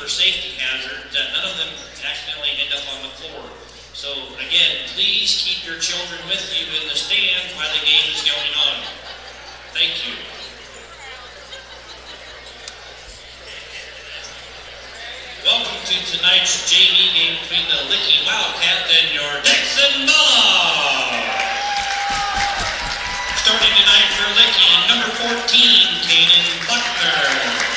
for safety hazards, that none of them accidentally end up on the floor. So again, please keep your children with you in the stands while the game is going on. Thank you. Welcome to tonight's JV game between the Licky Wildcats and your Dixon Bulldogs. Starting tonight for Licky, number 14, Kanan Buckner.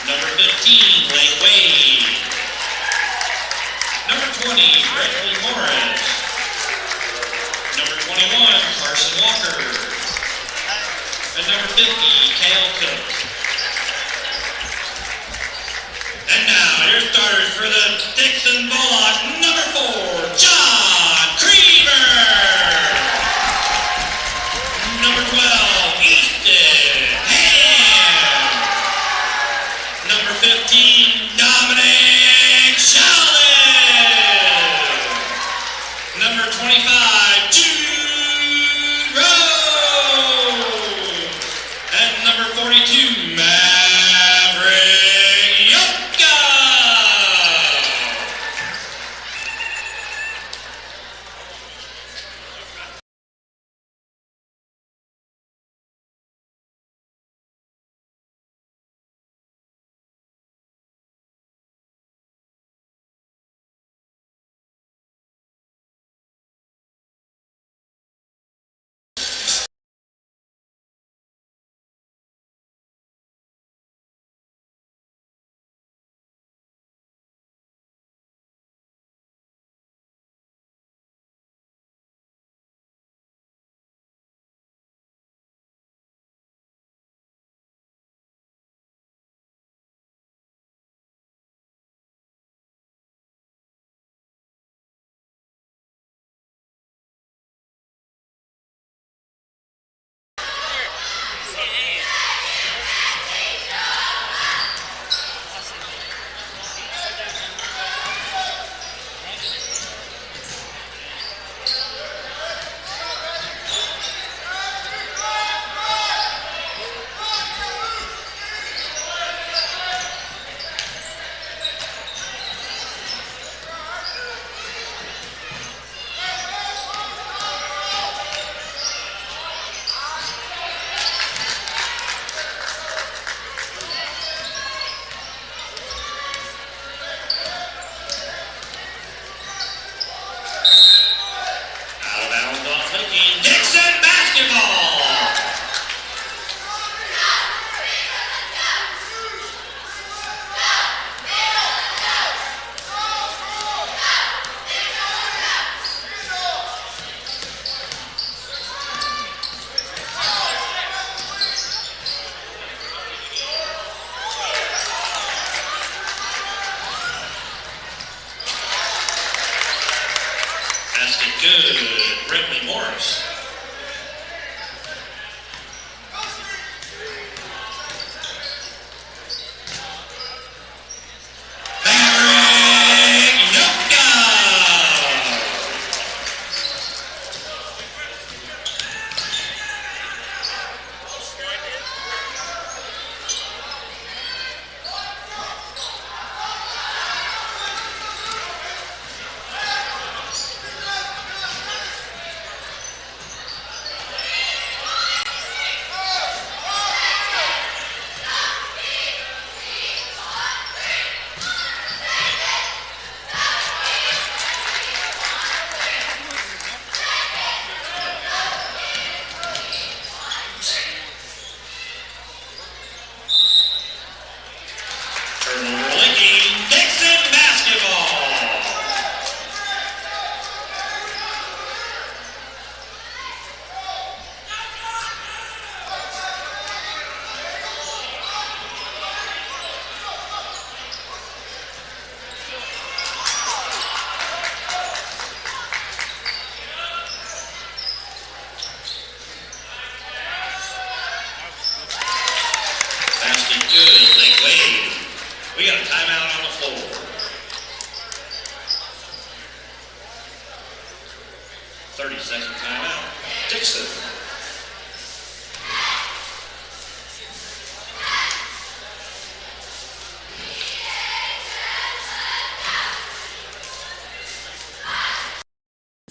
Number 15, Lake Wade. Number 20, Bradley Morris. Number 21, Carson Walker. And number 50, Kale Cook. And now, your starters for the Dixon Bulldogs, number 4, John Creamer. Number 12, Easton Ham. Number 15, Dominic Sheldon. Number 25, Jude Rose. And number 42, Maverick Yoka.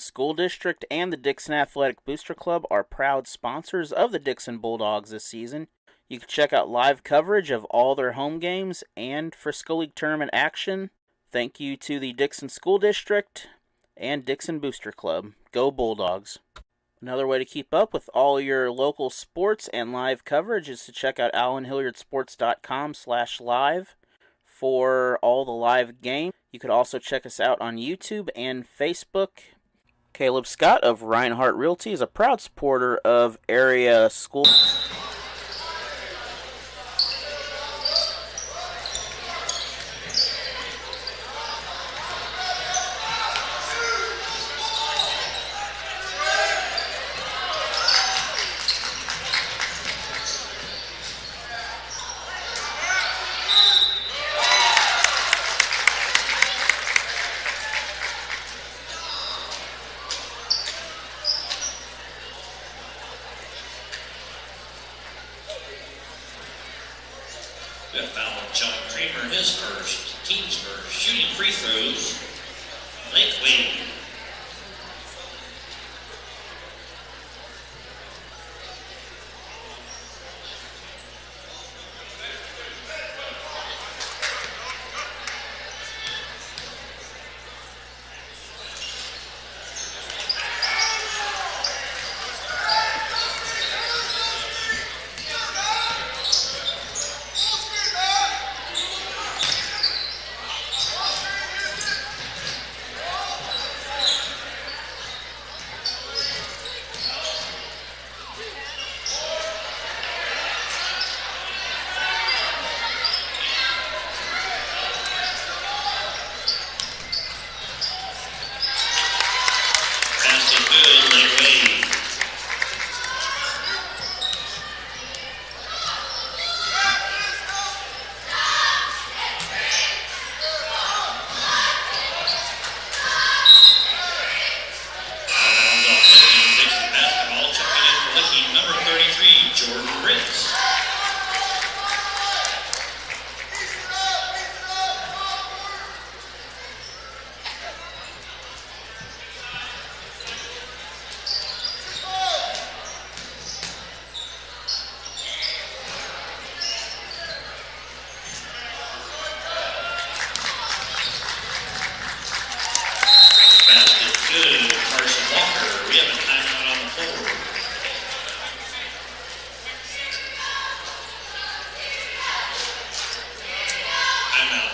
School District and the Dixon Athletic Booster Club are proud sponsors of the Dixon Bulldogs this season. You can check out live coverage of all their home games and Frisco League tournament action. Thank you to the Dixon School District and Dixon Booster Club. Go Bulldogs. Another way to keep up with all your local sports and live coverage is to check out AllenHilliardSports.com/live for all the live games. You could also check us out on YouTube and Facebook. Caleb Scott of Reinhardt Realty is a proud supporter of area schools. We have foul on John Kramer, his first, team's first, shooting free throws, Lake Wade.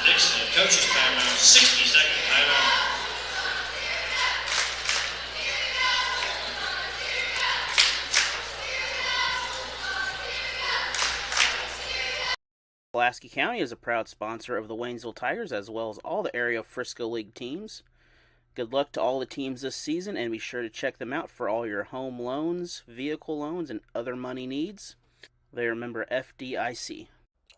Dixon, coach's timeout, 60-second timeout. Pulaski County is a proud sponsor of the Waynesville Tigers as well as all the area Frisco League teams. Good luck to all the teams this season, and be sure to check them out for all your home loans, vehicle loans, and other money needs. They are member FDIC.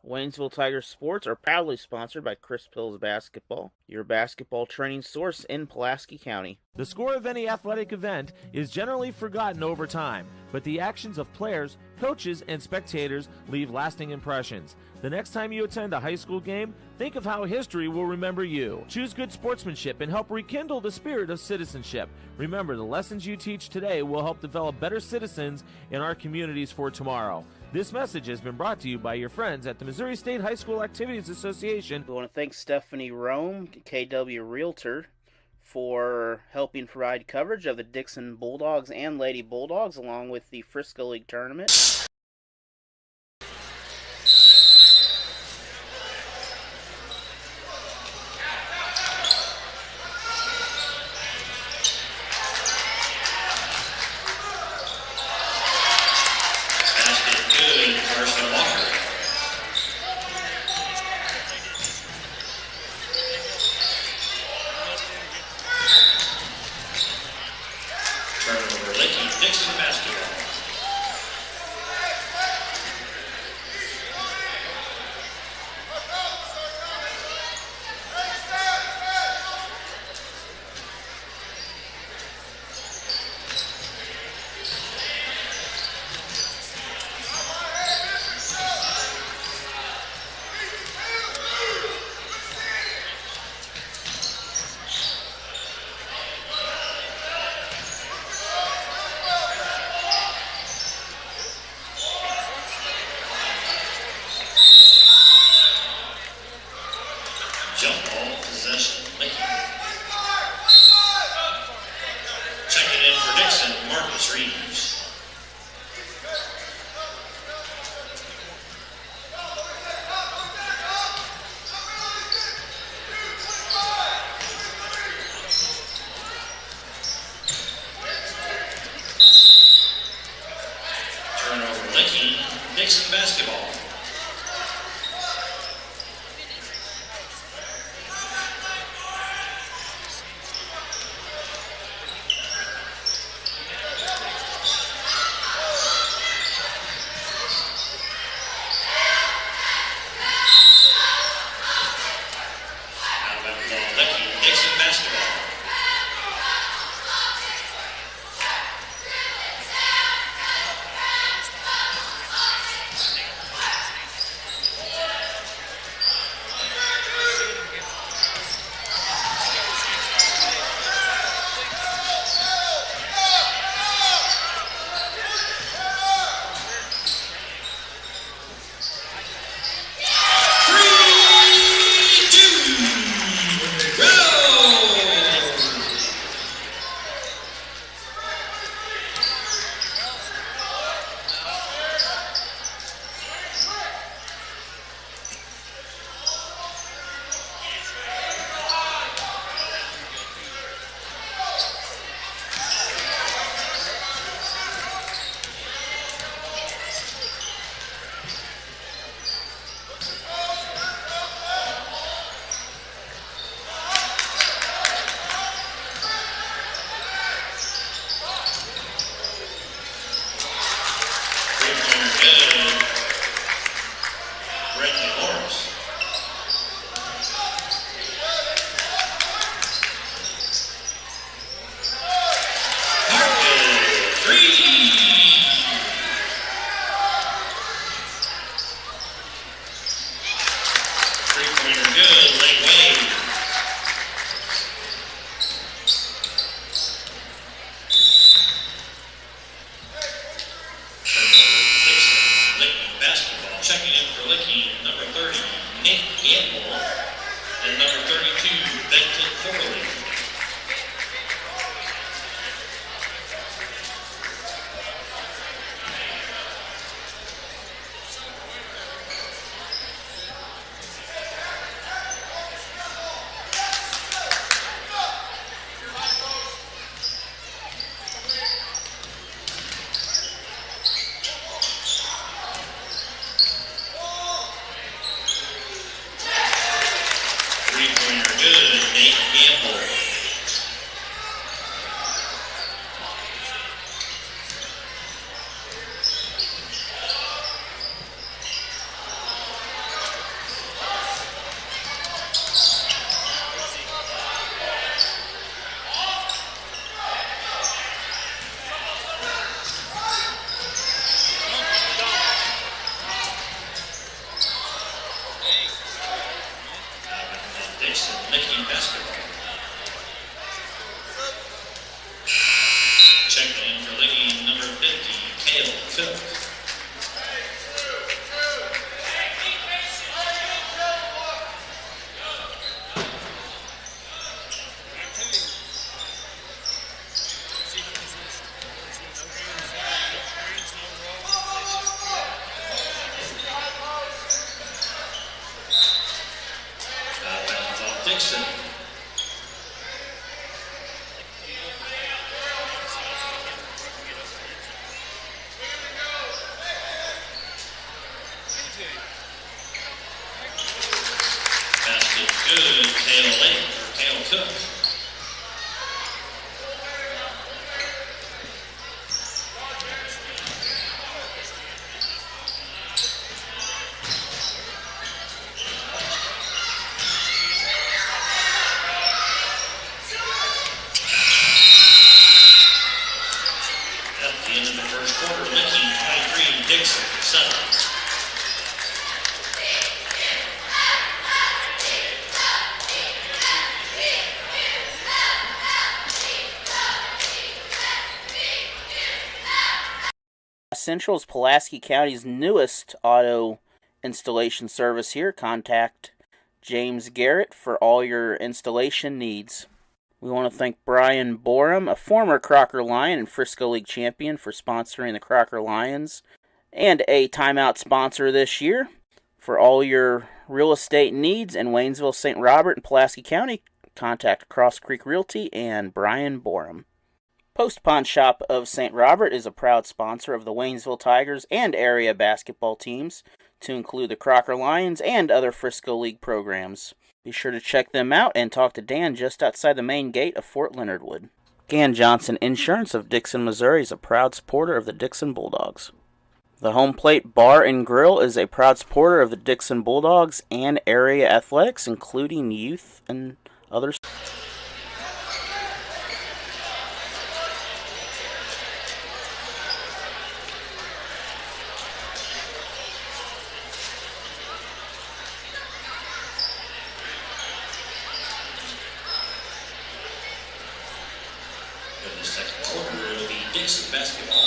Waynesville Tigers Sports are proudly sponsored by Chris Pills Basketball, your basketball training source in Pulaski County. The score of any athletic event is generally forgotten over time, but the actions of players, coaches, and spectators leave lasting impressions. The next time you attend a high school game, think of how history will remember you. Choose good sportsmanship and help rekindle the spirit of citizenship. Remember, the lessons you teach today will help develop better citizens in our communities for tomorrow. This message has been brought to you by your friends at the Missouri State High School Activities Association. We want to thank Stephanie Rome, KW Realtor, for helping provide coverage of the Dixon Bulldogs and Lady Bulldogs along with the Frisco League tournament. Dixon basketball. Dixon basketball. Dixon basketball. Dixon making basketball. Checking in for Licking, number 50, Kale Cook. Dixon. Basket good, Kale Cook. Dixon, 7. Central is Pulaski County's newest auto installation service here. Contact James Garrett for all your installation needs. We want to thank Brian Borum, a former Crocker Lion and Frisco League champion, for sponsoring the Crocker Lions, and a timeout sponsor this year. For all your real estate needs in Waynesville, St. Robert, and Pulaski County, contact Cross Creek Realty and Brian Borum. Post Pawn Shop of St. Robert is a proud sponsor of the Waynesville Tigers and area basketball teams, to include the Crocker Lions and other Frisco League programs. Be sure to check them out and talk to Dan just outside the main gate of Fort Leonard Wood. Gann Johnson Insurance of Dixon, Missouri is a proud supporter of the Dixon Bulldogs. The Home Plate Bar and Grill is a proud supporter of the Dixon Bulldogs and area athletics, including youth and others. In the second quarter, it'll be Dixon basketball.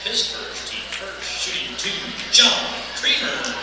His first, team first, shooting 2, John Creamer.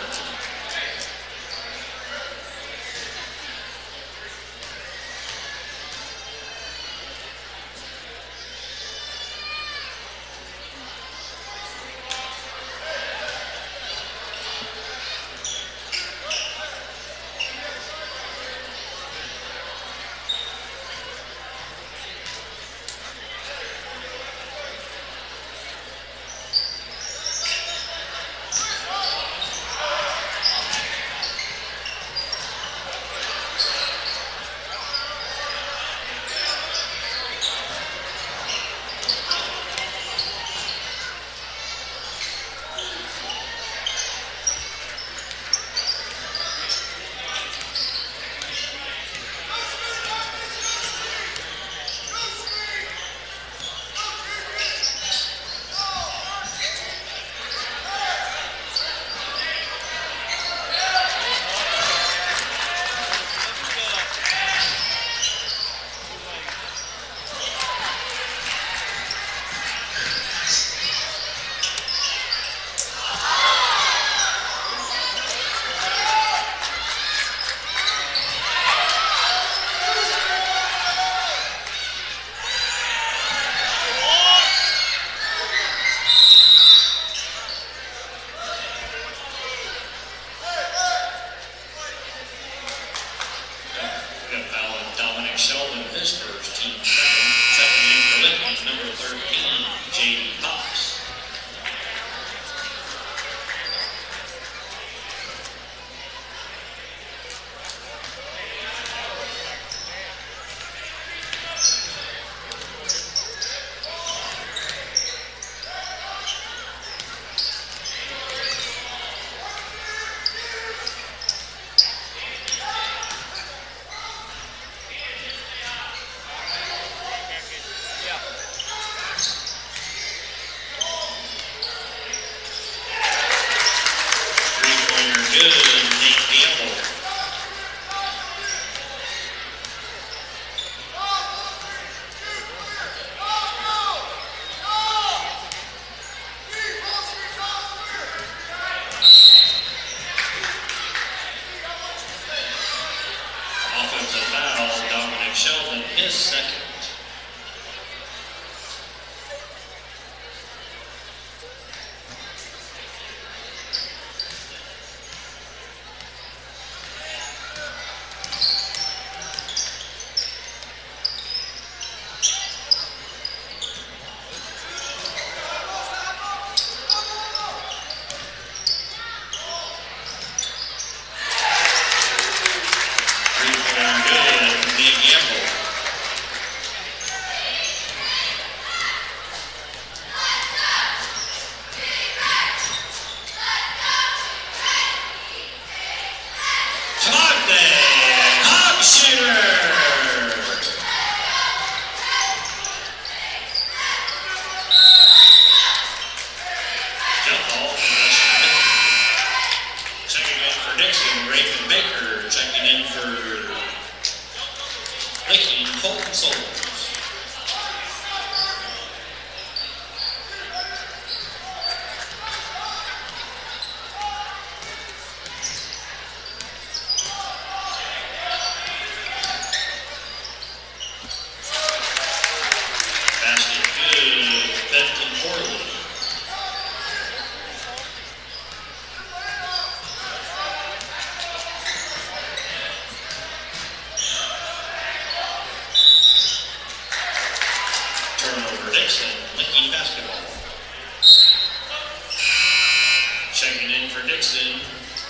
for Dixon,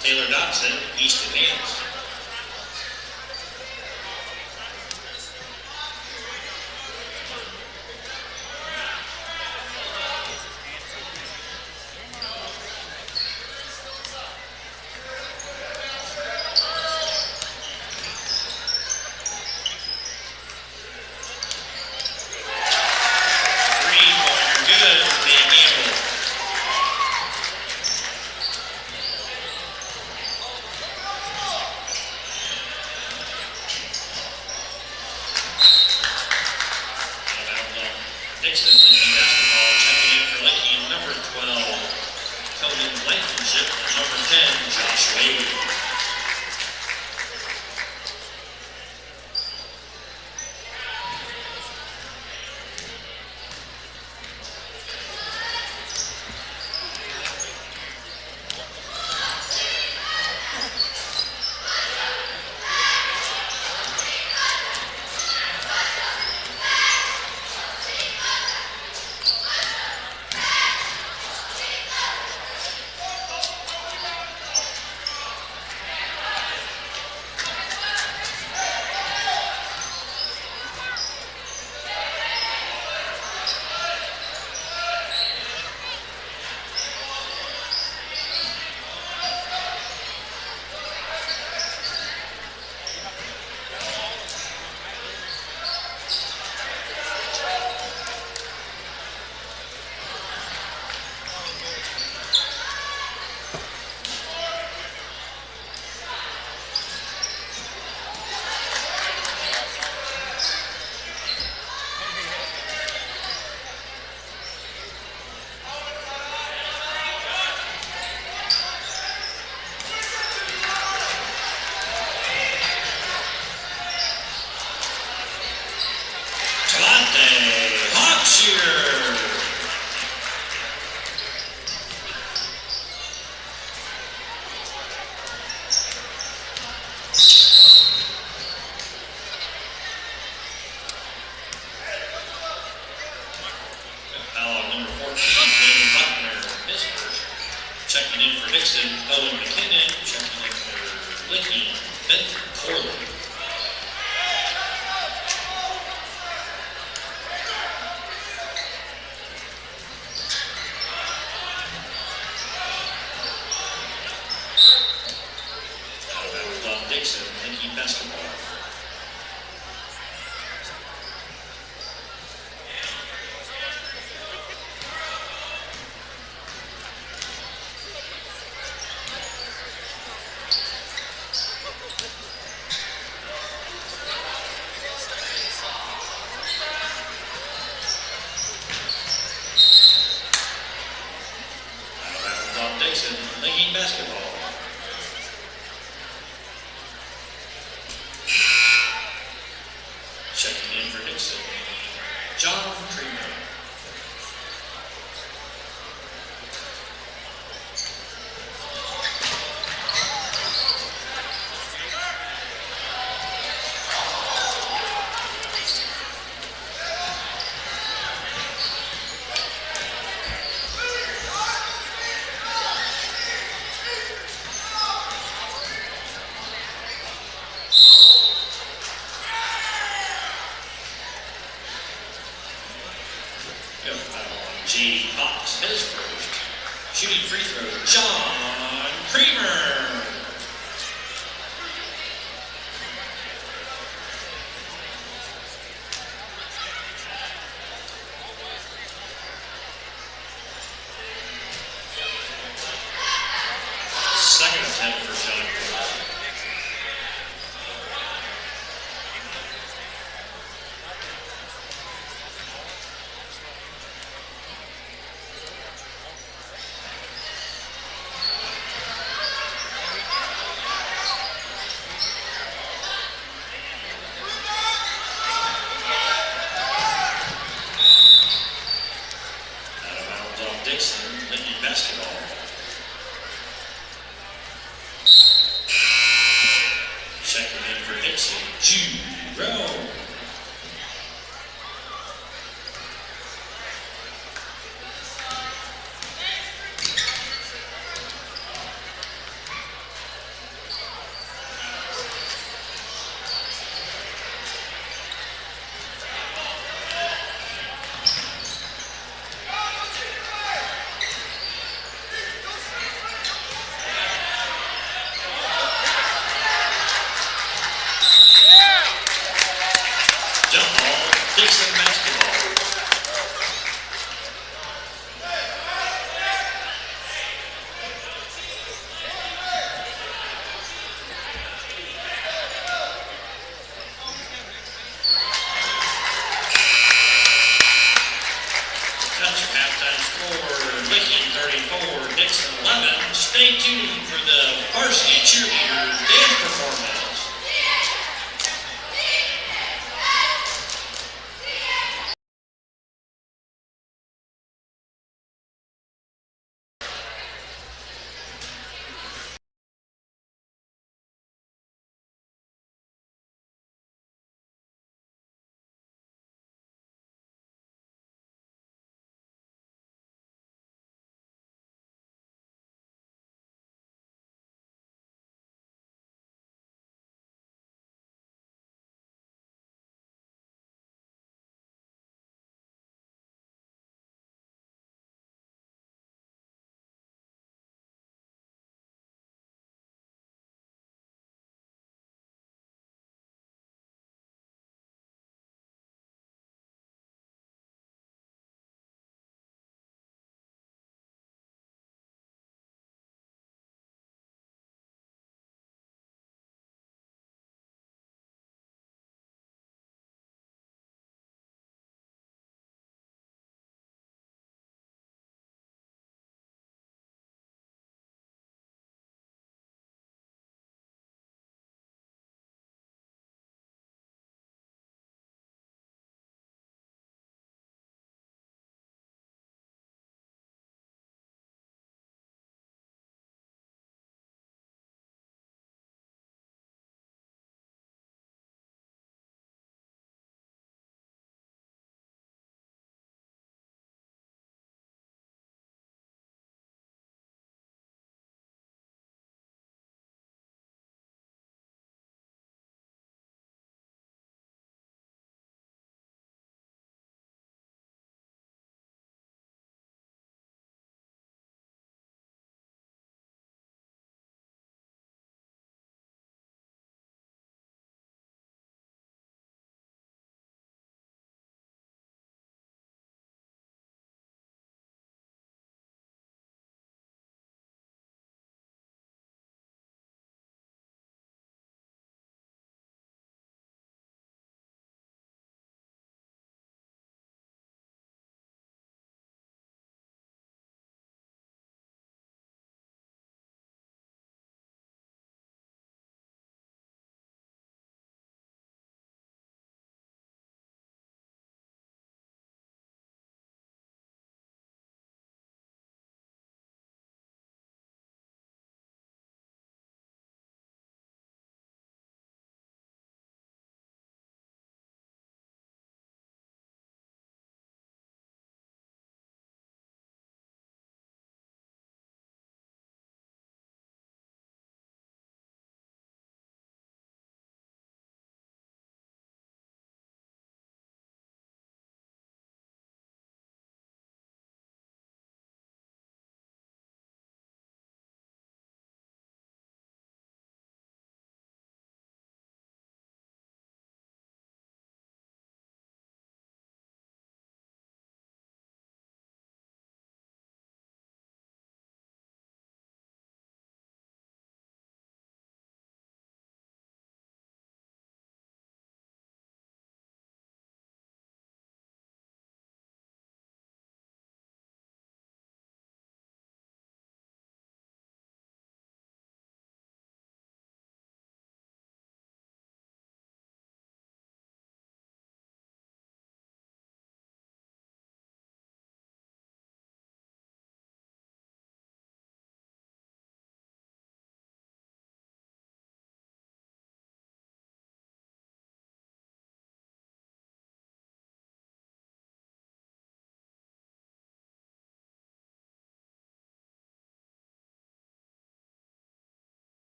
Taylor Dodson, Easton Hales. Dixon in basketball, checking in for Licking, number 12, Conan Blankenship, and number 10, Josh Wade. Checking in for Dixon, Owen McKinnon. Checking in for Licking, Benton Corley. Dixon, Licking basketball. Dixon, Licking basketball. Checking in for Dixon, John Creamer. J. Fox, his first. Shooting free throw, John Creamer. Second attempt for John Creamer.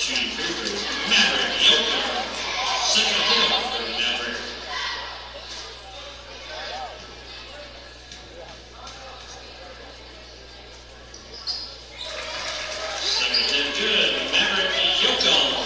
Shooting free throw, Maverick Yoko. Second kill for Maverick. Second attempt good, Maverick Yoko.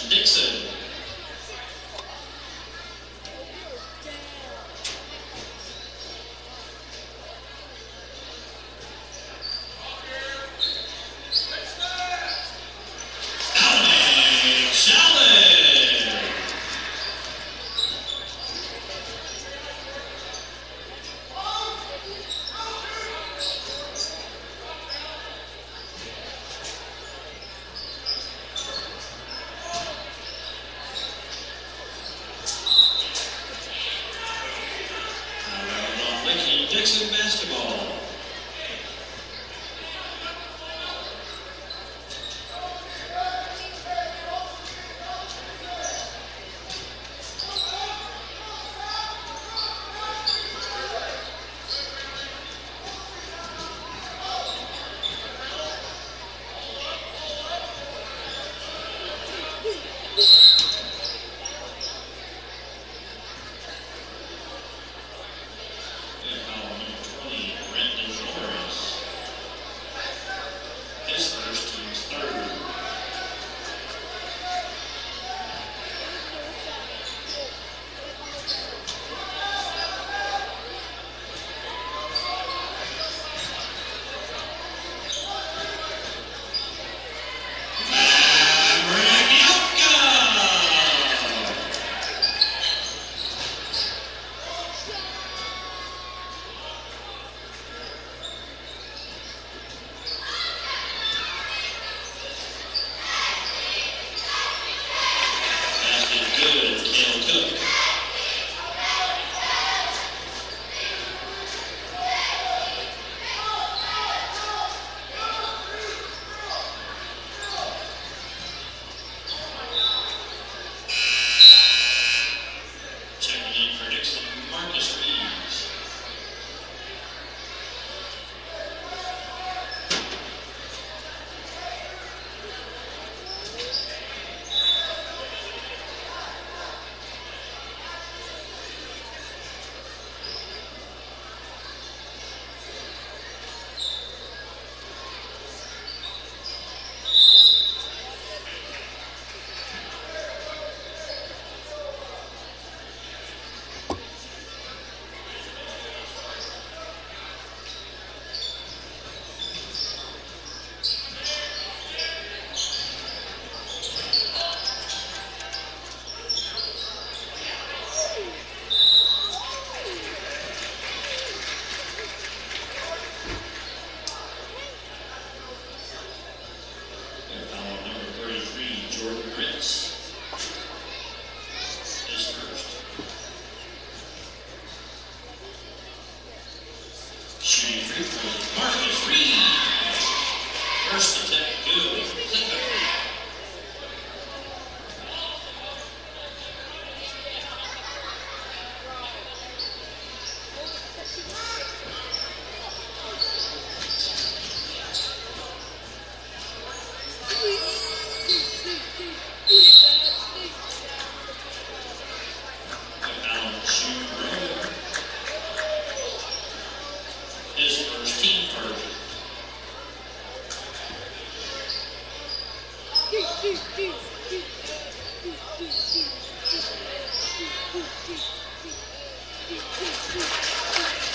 Dixon. Marcus is first. Shooting free throw, Marcus Reed. First attempt, good. His first team first.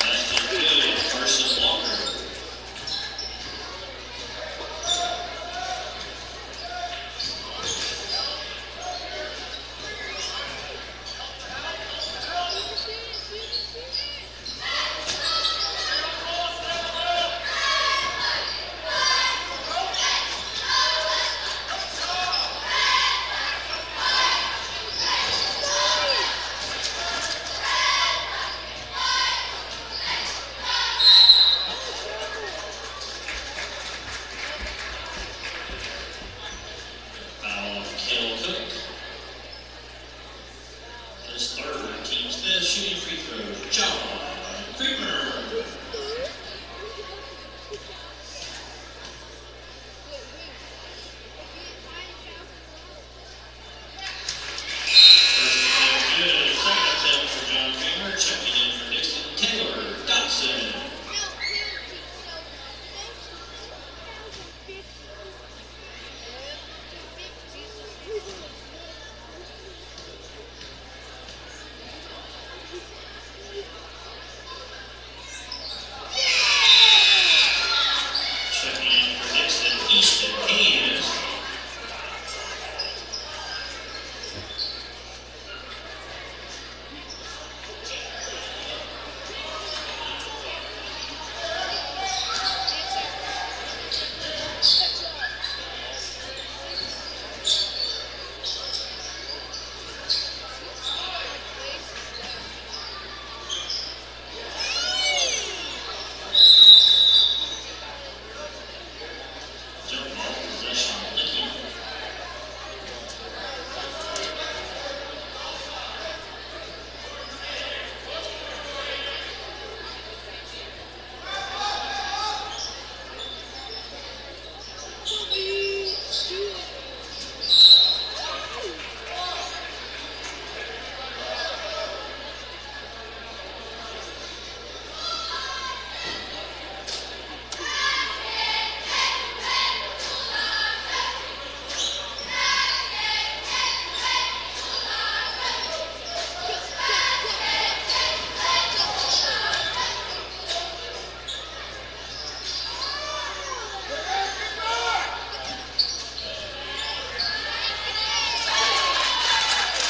That's good. Carson Walker. His third, team's fifth, shooting free throw, John Creamer. First attempt good, second attempt for John Creamer, checking in for Dixon, Taylor Dodson. Checking in for Dixon, Easton Hayes. Jump ball possession, Licky.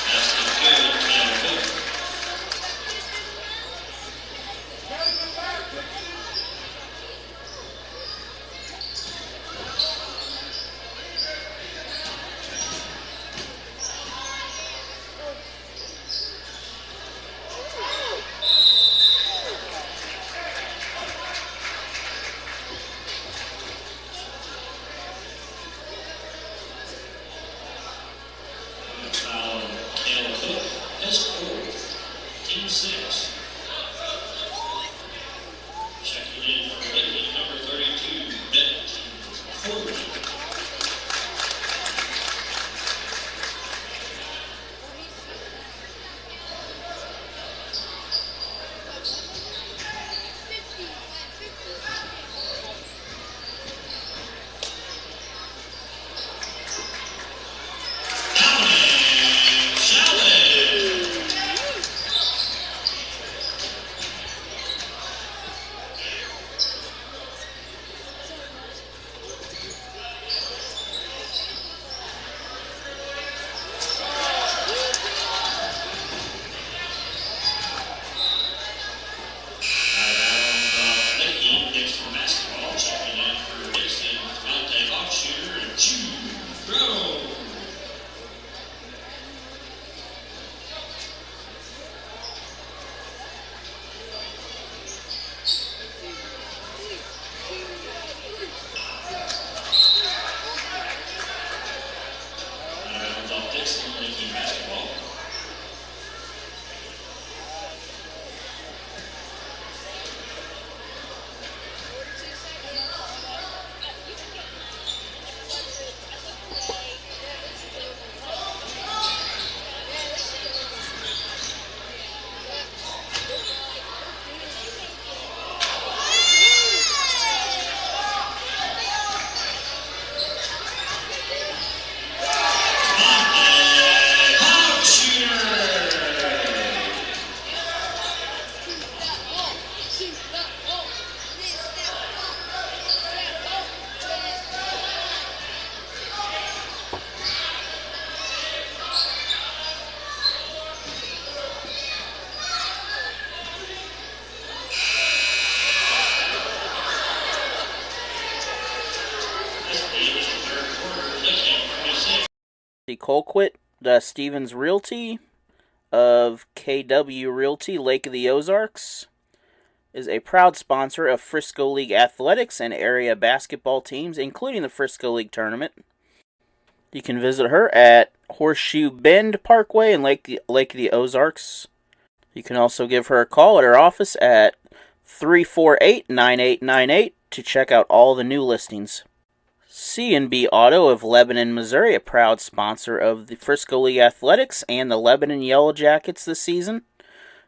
Basket good, Cam Cook. Foul, Cam Cook, his fourth, team six. Checking in for Licky, number 32, Ben Ford. Allen Hilliard athletics and Licking basketball. Colquitt, Stevens Realty of KW Realty, Lake of the Ozarks, is a proud sponsor of Frisco League athletics and area basketball teams, including the Frisco League tournament. You can visit her at Horseshoe Bend Parkway in Lake of the Ozarks. You can also give her a call at her office at 348-9898 to check out all the new listings. C&B Auto of Lebanon, Missouri, a proud sponsor of the Frisco League Athletics and the Lebanon Yellow Jackets this season.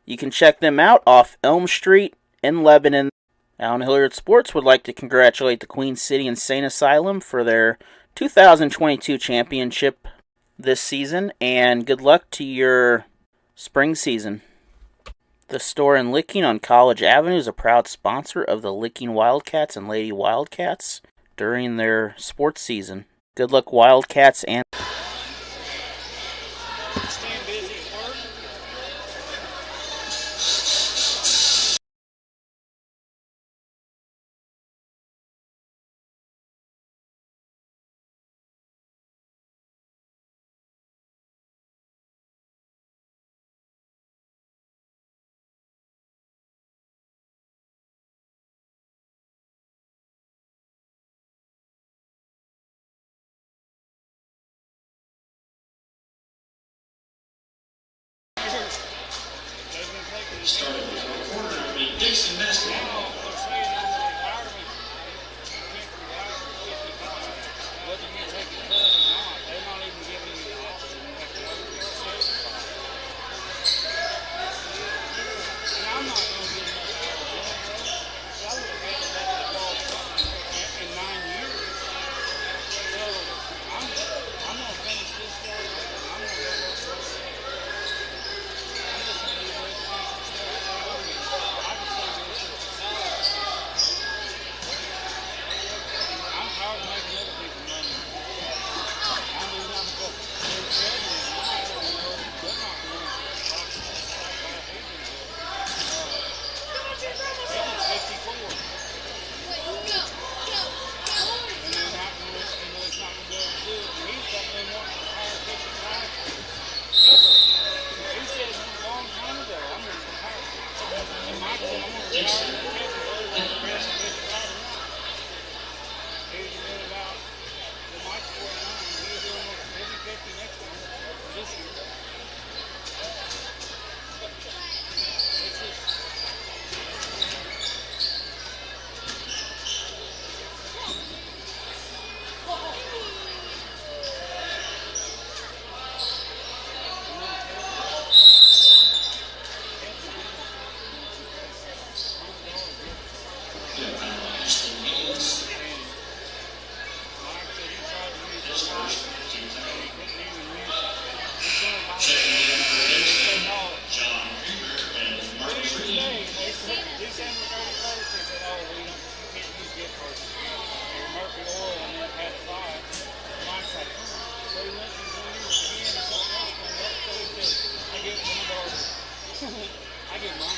You can check them out off Elm Street in Lebanon. Allen Hilliard Sports would like to congratulate the Queen City Insane Asylum for their 2022 championship this season, and good luck to your spring season. The store in Licking on College Avenue is a proud sponsor of the Licking Wildcats and Lady Wildcats during their sports season. Good luck, Wildcats and... Staying busy at work. Starting the fourth quarter, it'll be Dixon basketball. They're saying on the retirement, you can't retire at 55. Whether you take a cut or not, they're not even giving you the option to have to wait till 65. And I'm not going to get much out of that. I would have had to let that dog something in 9 years. So I'm going to finish this guy up and I'm going to go work for it. I'm just going to do this thing. I'm tired of making other people money. I mean, I'm going to tell you, I don't know, they're not going to it's 54. And they're not going to, he's not going to be able to do it. He's got been wanting to retire 55 ever. He said a long time ago, I'm going to retire. And Mike said, I'm going to retire in February when the rest of 55 or not. He was doing about, well, Mike's 49, he was doing almost 50 next time, this year. It's just, December 31st, they said, oh, we can't use gift cards. And Murphy Oil and then had 5. Mike's like, so he went and used again and something else came up. So he said, I give it $100. I give mine $10.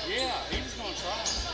Yeah, he was going to try.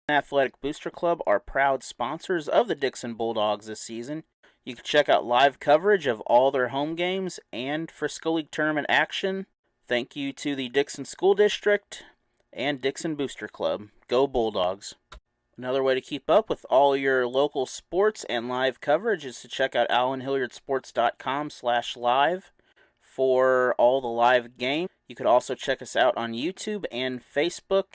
Athletic Booster Club are proud sponsors of the Dixon Bulldogs this season. You can check out live coverage of all their home games and Frisco League tournament action. Thank you to the Dixon School District and Dixon Booster Club. Go Bulldogs. Another way to keep up with all your local sports and live coverage is to check out allenhilliardsports.com/live for all the live games. You could also check us out on YouTube and Facebook.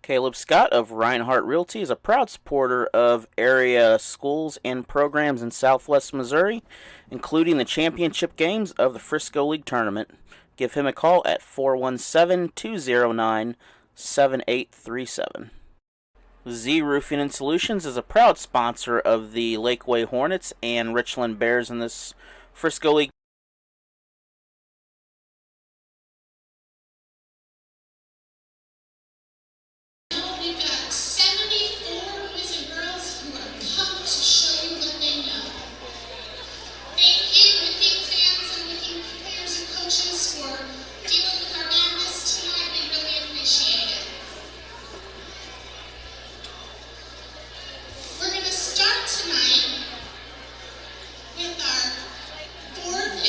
Caleb Scott of Reinhardt Realty is a proud supporter of area schools and programs in Southwest Missouri, including the championship games of the Frisco League Tournament. Give him a call at 417-209-7837. Z Roofing and Solutions is a proud sponsor of the Lakeway Hornets and Richland Bears in this Frisco League. We've got 74 boys and girls who are pumped to show you what they know. Thank you, Wiking fans and Wiking players and coaches, for dealing with our madness tonight. We really appreciate it. We're going to start tonight with our 4th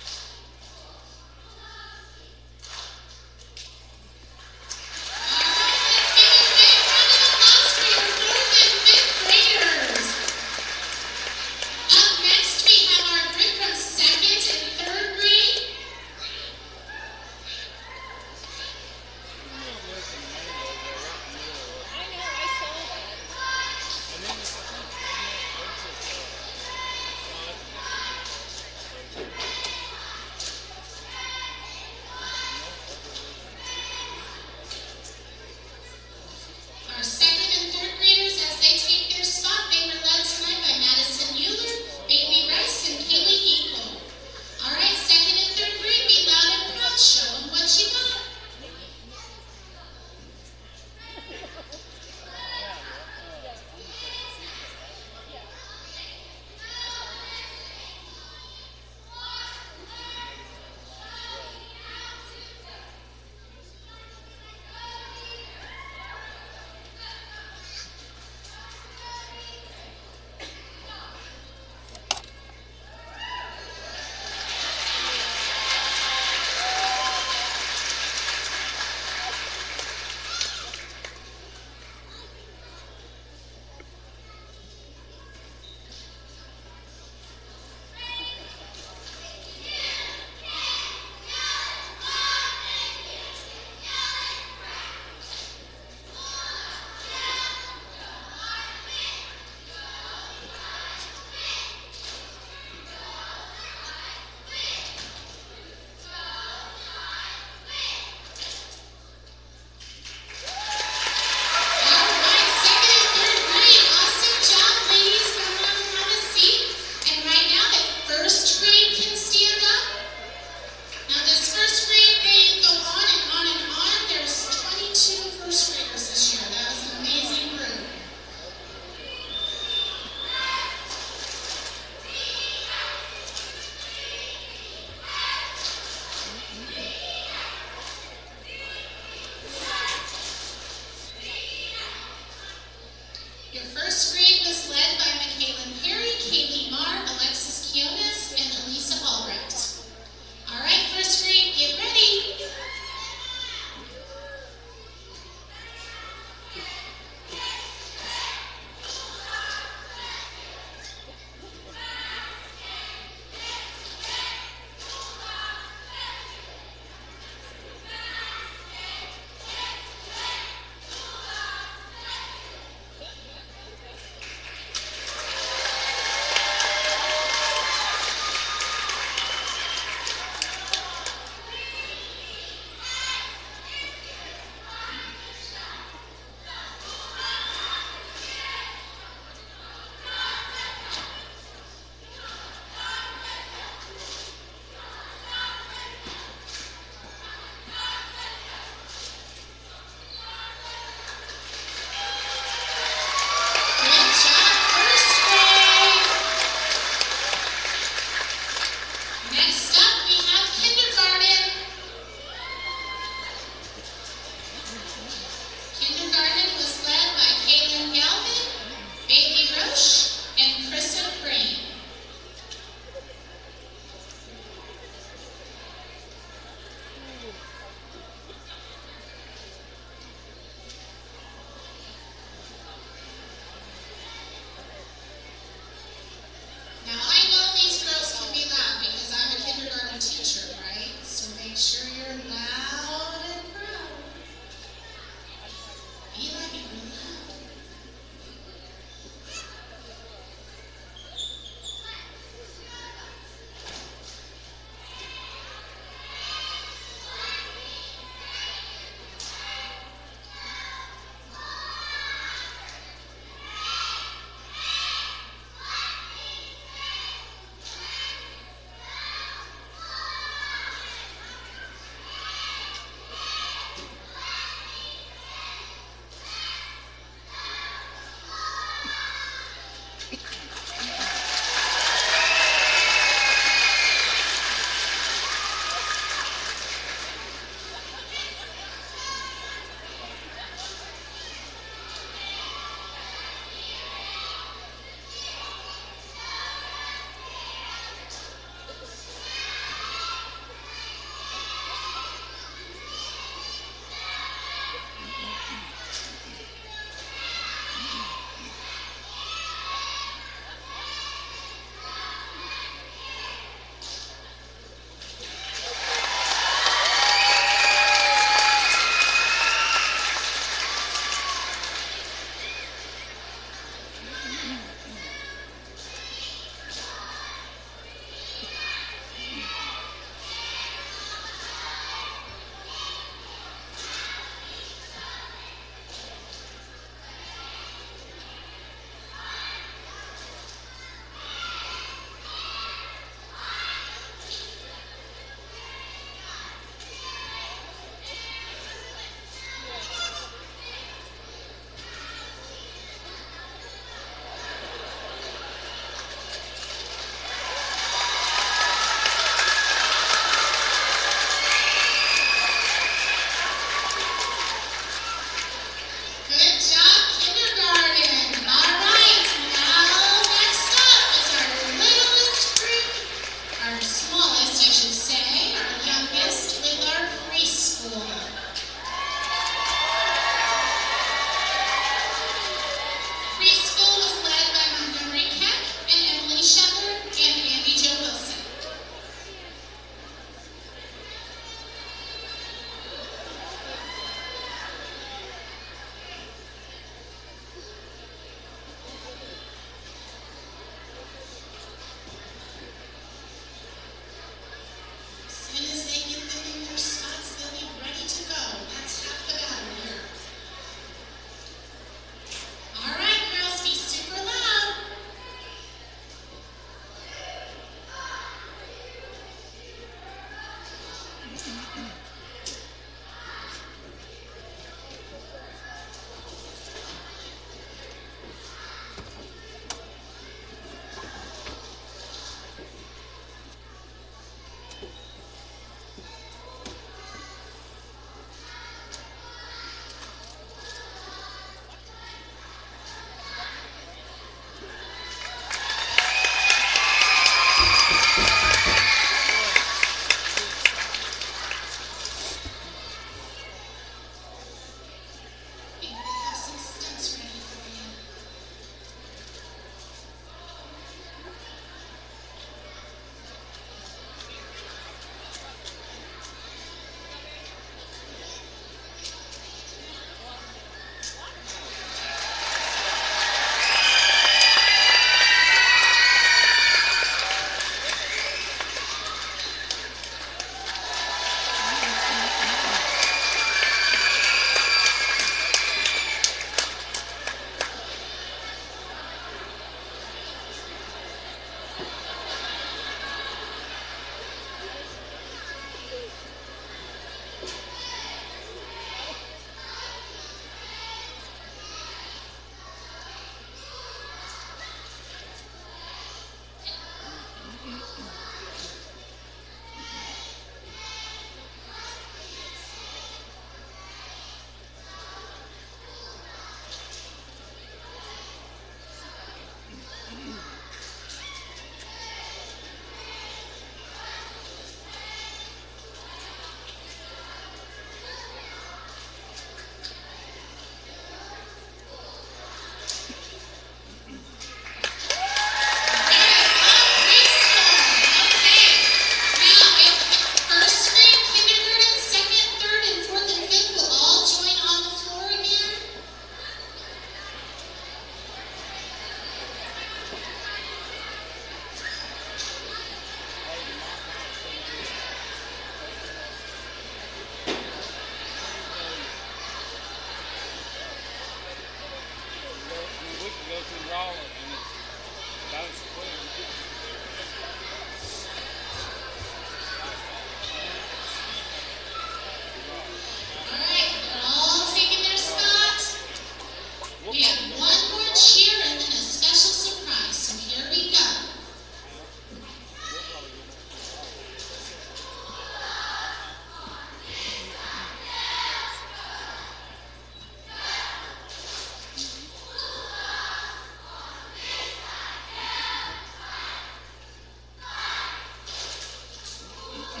All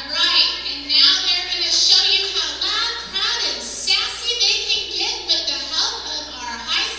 right, and now they're going to show you how loud, proud, and sassy they can get with the help of our high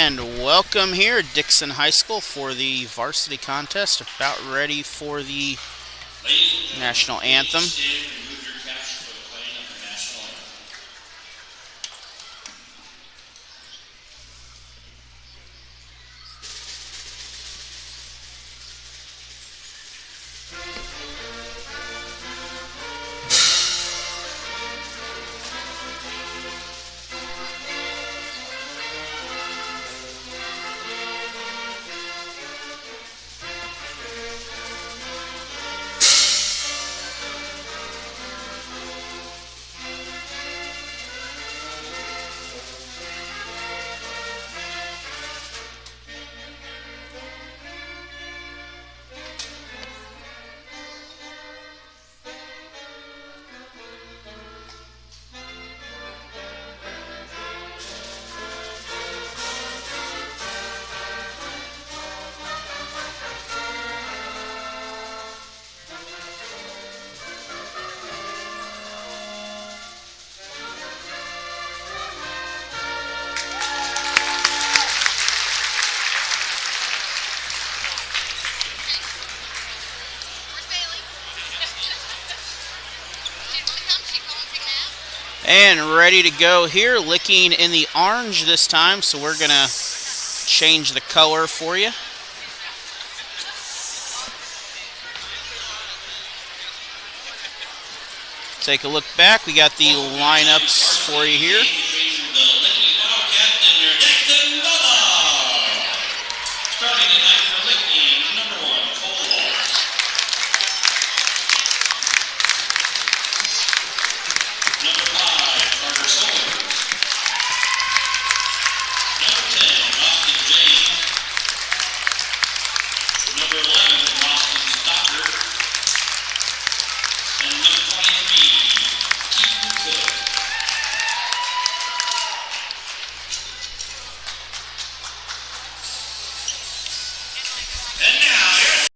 And welcome here at Dixon High School for the varsity contest. About ready for the national anthem. And ready to go here, licking in the orange this time, so we're going to change the color for you. Take a look back. We got the lineups for you here. Starting tonight for Licking, number 1, Cole Walsh. Number 5, Carter Sawyer. Number 10, Austin James. Number 11, Austin Stocker. And number 23, Keaton Cook. And now, here's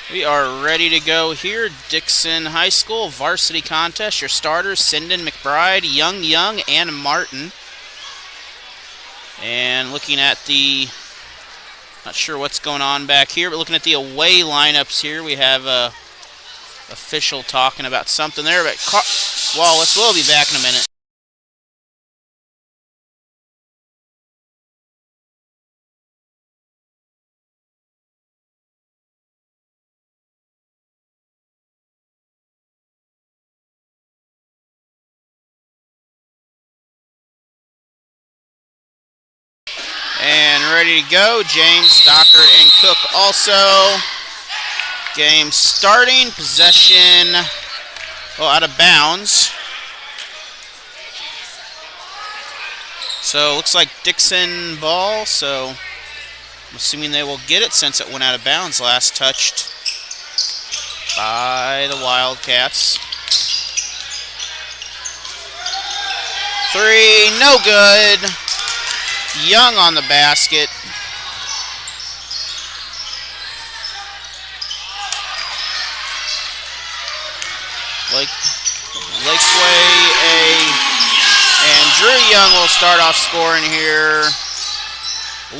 We are ready to go here. Dixon High School varsity contest. Your starters, Sinden, McBride, Young, and Martin. And looking at the, not sure what's going on back here, but looking at the away lineups here, we have a official talking about something there. But Wallace will be back in a minute. And ready to go, James, Stockard, and Cook also. Game starting, possession, out of bounds. So looks like Dixon ball, so I'm assuming they will get it since it went out of bounds last touched by the Wildcats. 3, no good. Young on the basket. Lakeway and Drew Young will start off scoring here.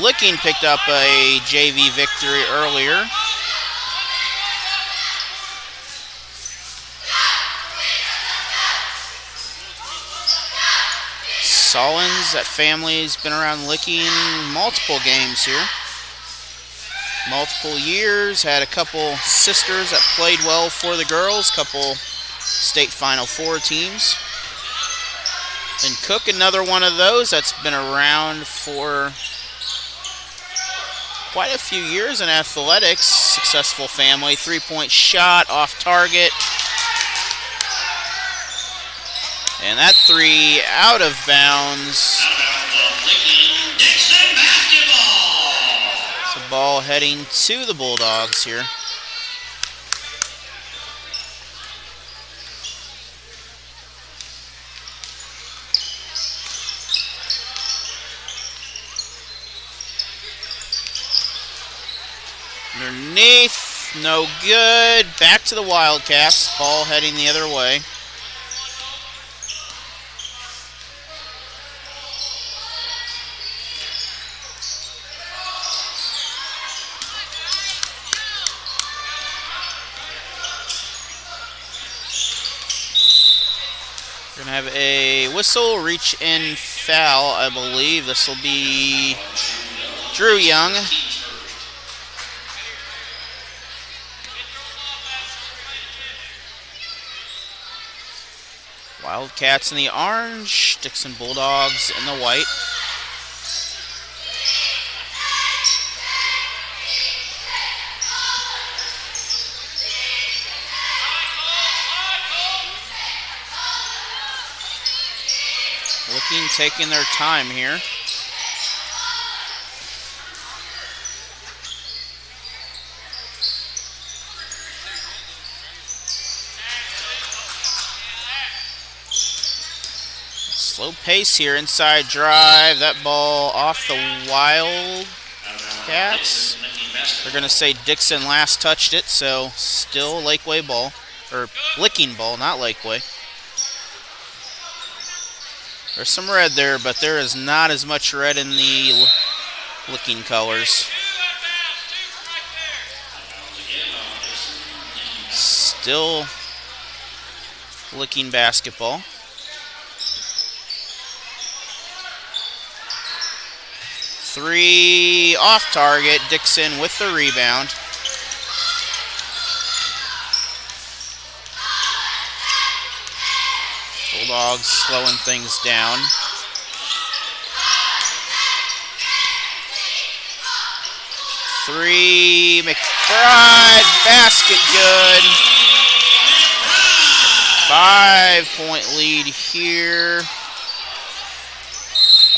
Licking picked up a JV victory earlier. Solins, that family's been around Licking multiple games here. Multiple years, had a couple sisters that played well for the girls, couple state Final Four teams. And Cook, another one of those that's been around for quite a few years in athletics. Successful family, three-point shot, off target. And that three out of bounds. Dixon basketball. It's a ball heading to the Bulldogs here. Underneath, no good. Back to the Wildcats. Ball heading the other way. We're going to have a whistle, reach in foul, I believe. This will be Drew Young. Wildcats in the orange, Dixon Bulldogs in the white. Licking taking their time here. Slow pace here, inside drive. That ball off the Wildcats. They're going to say Dixon last touched it, so still Lakeway ball. Or Licking ball, not Lakeway. There's some red there, but there is not as much red in the Licking colors. Still Licking basketball. Three off target, Dixon with the rebound. Bulldogs slowing things down. Three, McBride, basket good. 5-point lead here.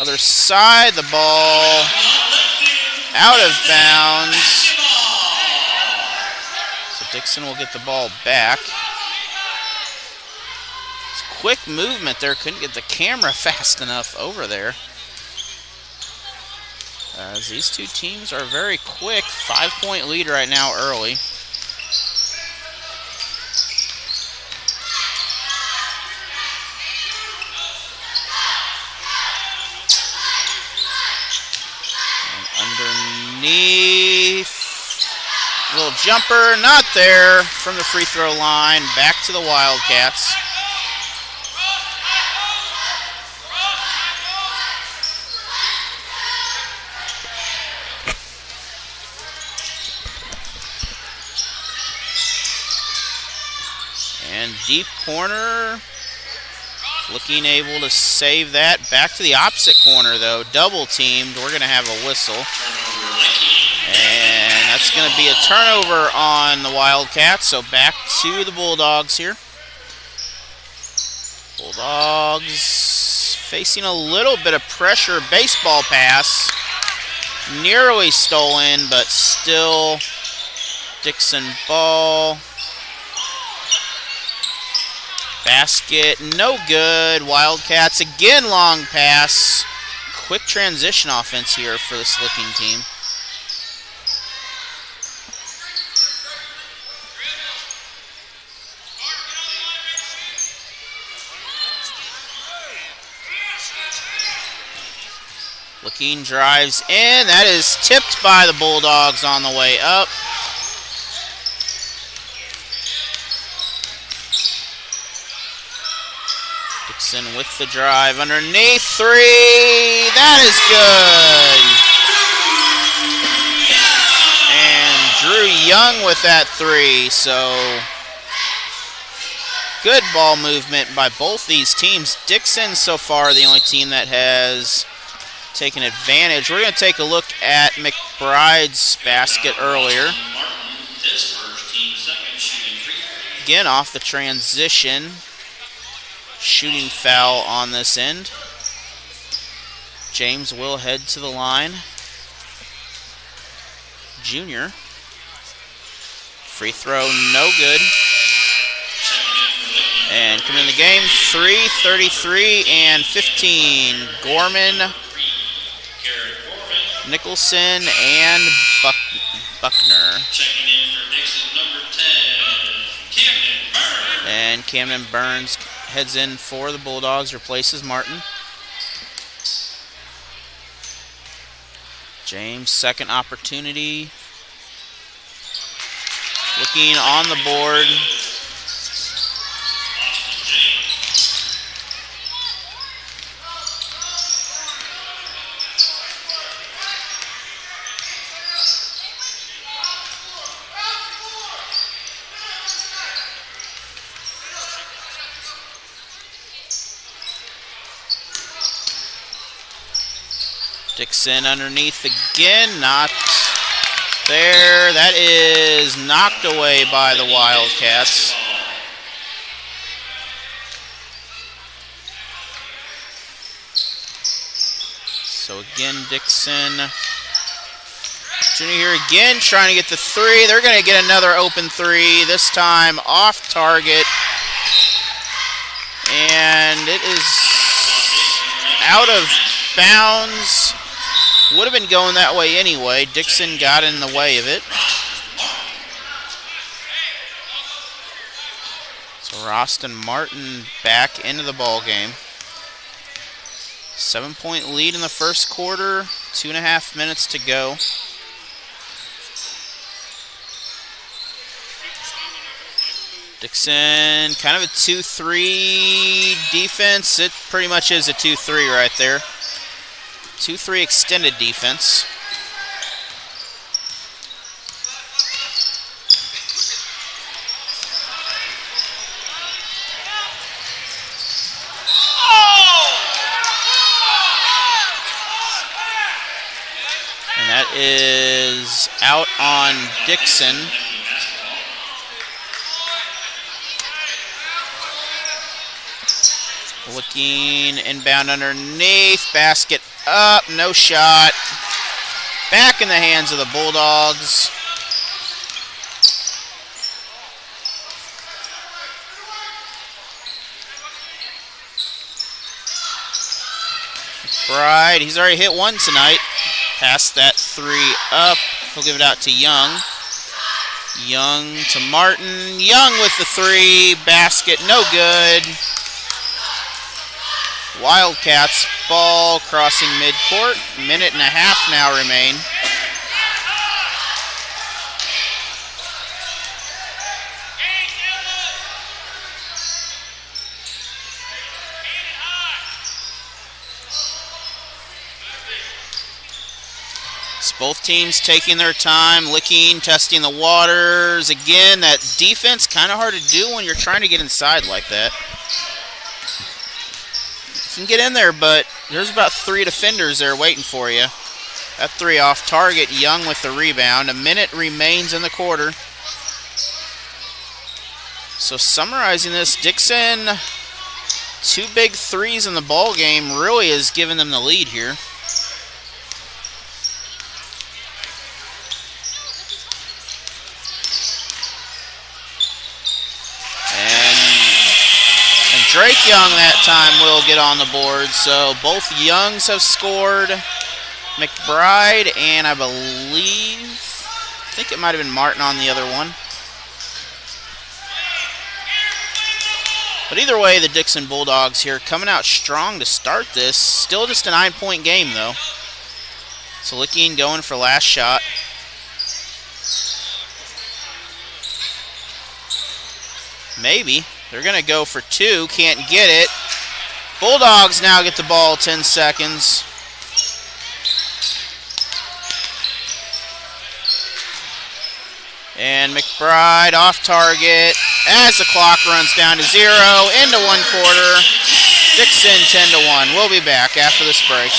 Other side, the ball out of bounds. So Dixon will get the ball back. It's quick movement there. Couldn't get the camera fast enough over there. As these two teams are very quick. 5-point lead right now early. Underneath, little jumper, not there from the free throw line. Back to the Wildcats. And deep corner, looking able to save that. Back to the opposite corner, though. Double teamed. We're going to have a whistle. And that's going to be a turnover on the Wildcats. So back to the Bulldogs here. Bulldogs facing a little bit of pressure. Baseball pass. Nearly stolen, but still Dixon ball. Basket, no good. Wildcats again, long pass. Quick transition offense here for this Licking team. Licking drives in. That is tipped by the Bulldogs on the way up. Dixon with the drive underneath, 3. That is good. And Drew Young with that 3. So good ball movement by both these teams. Dixon so far the only team that has taken advantage. We're going to take a look at McBride's basket earlier. Again, off the transition. Shooting foul on this end. James will head to the line. Junior. Free throw, no good. And coming in the game, 3, 33, and 15. Gorman, Nicholson, and Buckner. Checking in for Dixon, number 10, Camden Burns. And Camden Burns heads in for the Bulldogs, replaces Martin. James, second opportunity. Looking on the board. Dixon underneath again, not there. That is knocked away by the Wildcats. So again, Dixon. Junior here again, trying to get the 3. They're going to get another open 3, this time off target. And it is out of bounds. Would have been going that way anyway. Dixon got in the way of it. So Roston Martin back into the ball game. 7-point lead in the first quarter. 2.5 minutes to go. Dixon, kind of a 2-3 defense. It pretty much is a 2-3 right there. 2-3 extended defense. And that is out on Dixon. Looking inbound underneath, basket up, no shot. Back in the hands of the Bulldogs. McBride, he's already hit one tonight. Pass that 3 up. He'll give it out to Young. Young to Martin. Young with the 3, basket, no good. Wildcats ball crossing midcourt. 1.5 minutes now remain. So both teams taking their time, licking, testing the waters. Again, that defense kind of hard to do when you're trying to get inside like that. You can get in there, but there's about 3 defenders there waiting for you. That 3 off target. Young with the rebound. 1 minute remains in the quarter. So summarizing this, Dixon, 2 big 3s in the ball game really has given them the lead here. Drake Young that time will get on the board. So both Youngs have scored. McBride and I think it might have been Martin on the other one. But either way, the Dixon Bulldogs here coming out strong to start this. Still just a 9-point game though. So Licking going for last shot. Maybe. They're going to go for 2. Can't get it. Bulldogs now get the ball, 10 seconds. And McBride off target as the clock runs down to 0 into 1 quarter. Dixon 10-1. We'll be back after this break.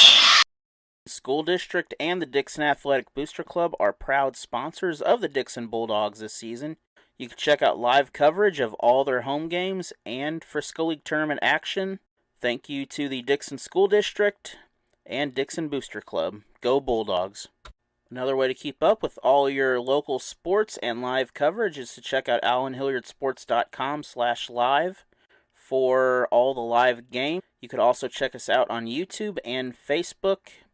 School District and the Dixon Athletic Booster Club are proud sponsors of the Dixon Bulldogs this season. You can check out live coverage of all their home games and Frisco League tournament action. Thank you to the Dixon School District and Dixon Booster Club. Go Bulldogs. Another way to keep up with all your local sports and live coverage is to check out allenhilliardsports.com/live for all the live games. You could also check us out on YouTube and Facebook.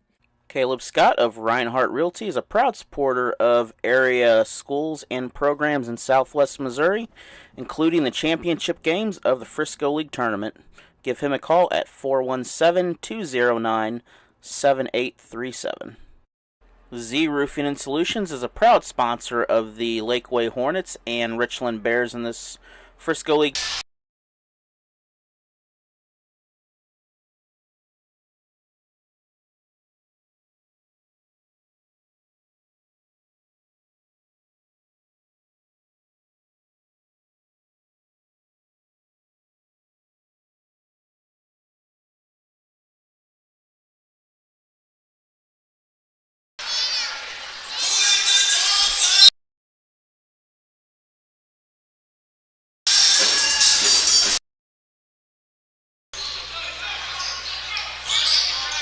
Caleb Scott of Reinhardt Realty is a proud supporter of area schools and programs in Southwest Missouri, including the championship games of the Frisco League Tournament. Give him a call at 417-209-7837. Z Roofing and Solutions is a proud sponsor of the Lakeway Hornets and Richland Bears in this Frisco League.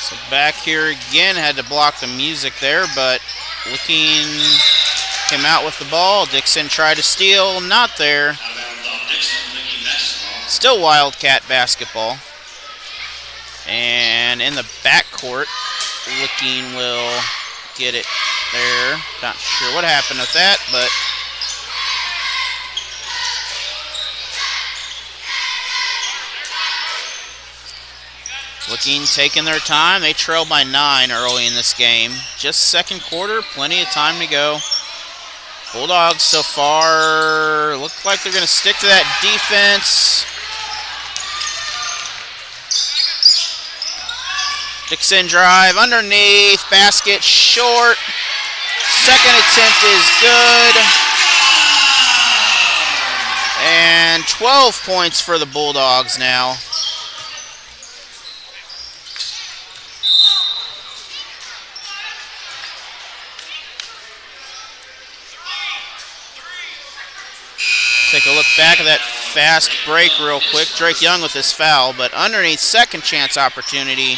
So back here again, had to block the music there, but looking came out with the ball. Dixon tried to steal, not there. Still Wildcat basketball. And in the backcourt, Looking will get it there. Not sure what happened with that, but Looking taking their time. They trail by 9 early in this game. Just second quarter, plenty of time to go. Bulldogs so far look like they're going to stick to that defense. Dixon drive underneath, basket short. Second attempt is good. And 12 points for the Bulldogs now. Take a look back at that fast break real quick. Drake Young with his foul, but underneath, second chance opportunity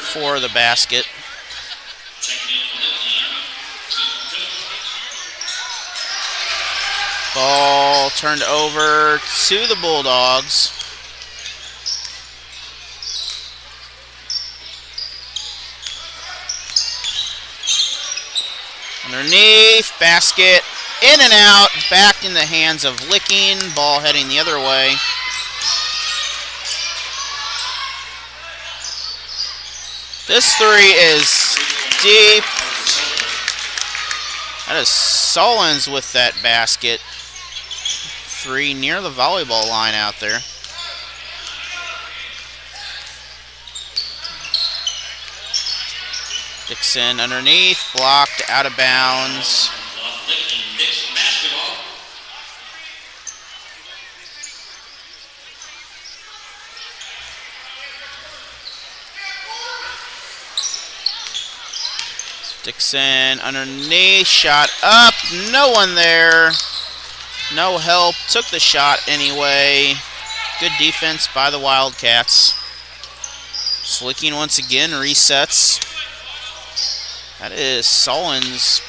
for the basket. Ball turned over to the Bulldogs. Underneath, basket. In and out, back in the hands of Licking. Ball heading the other way. This three is deep. That is Sullins with that basket. Three near the volleyball line out there. Dixon underneath, blocked, out of bounds. Dixon underneath, shot up, no one there. No help, took the shot anyway. Good defense by the Wildcats. Slicking once again, resets. That is Sullins'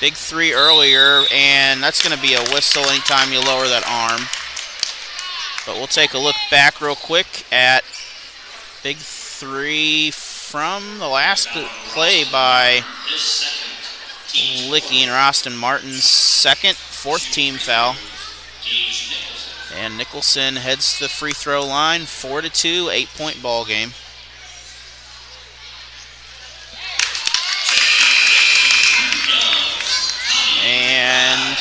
big three earlier, and that's going to be a whistle anytime you lower that arm. But we'll take a look back real quick at big three from the last play by Licking. Roston Martin's second, fourth team foul. And Nicholson heads to the free throw line, 4-2, 8-point ball game. And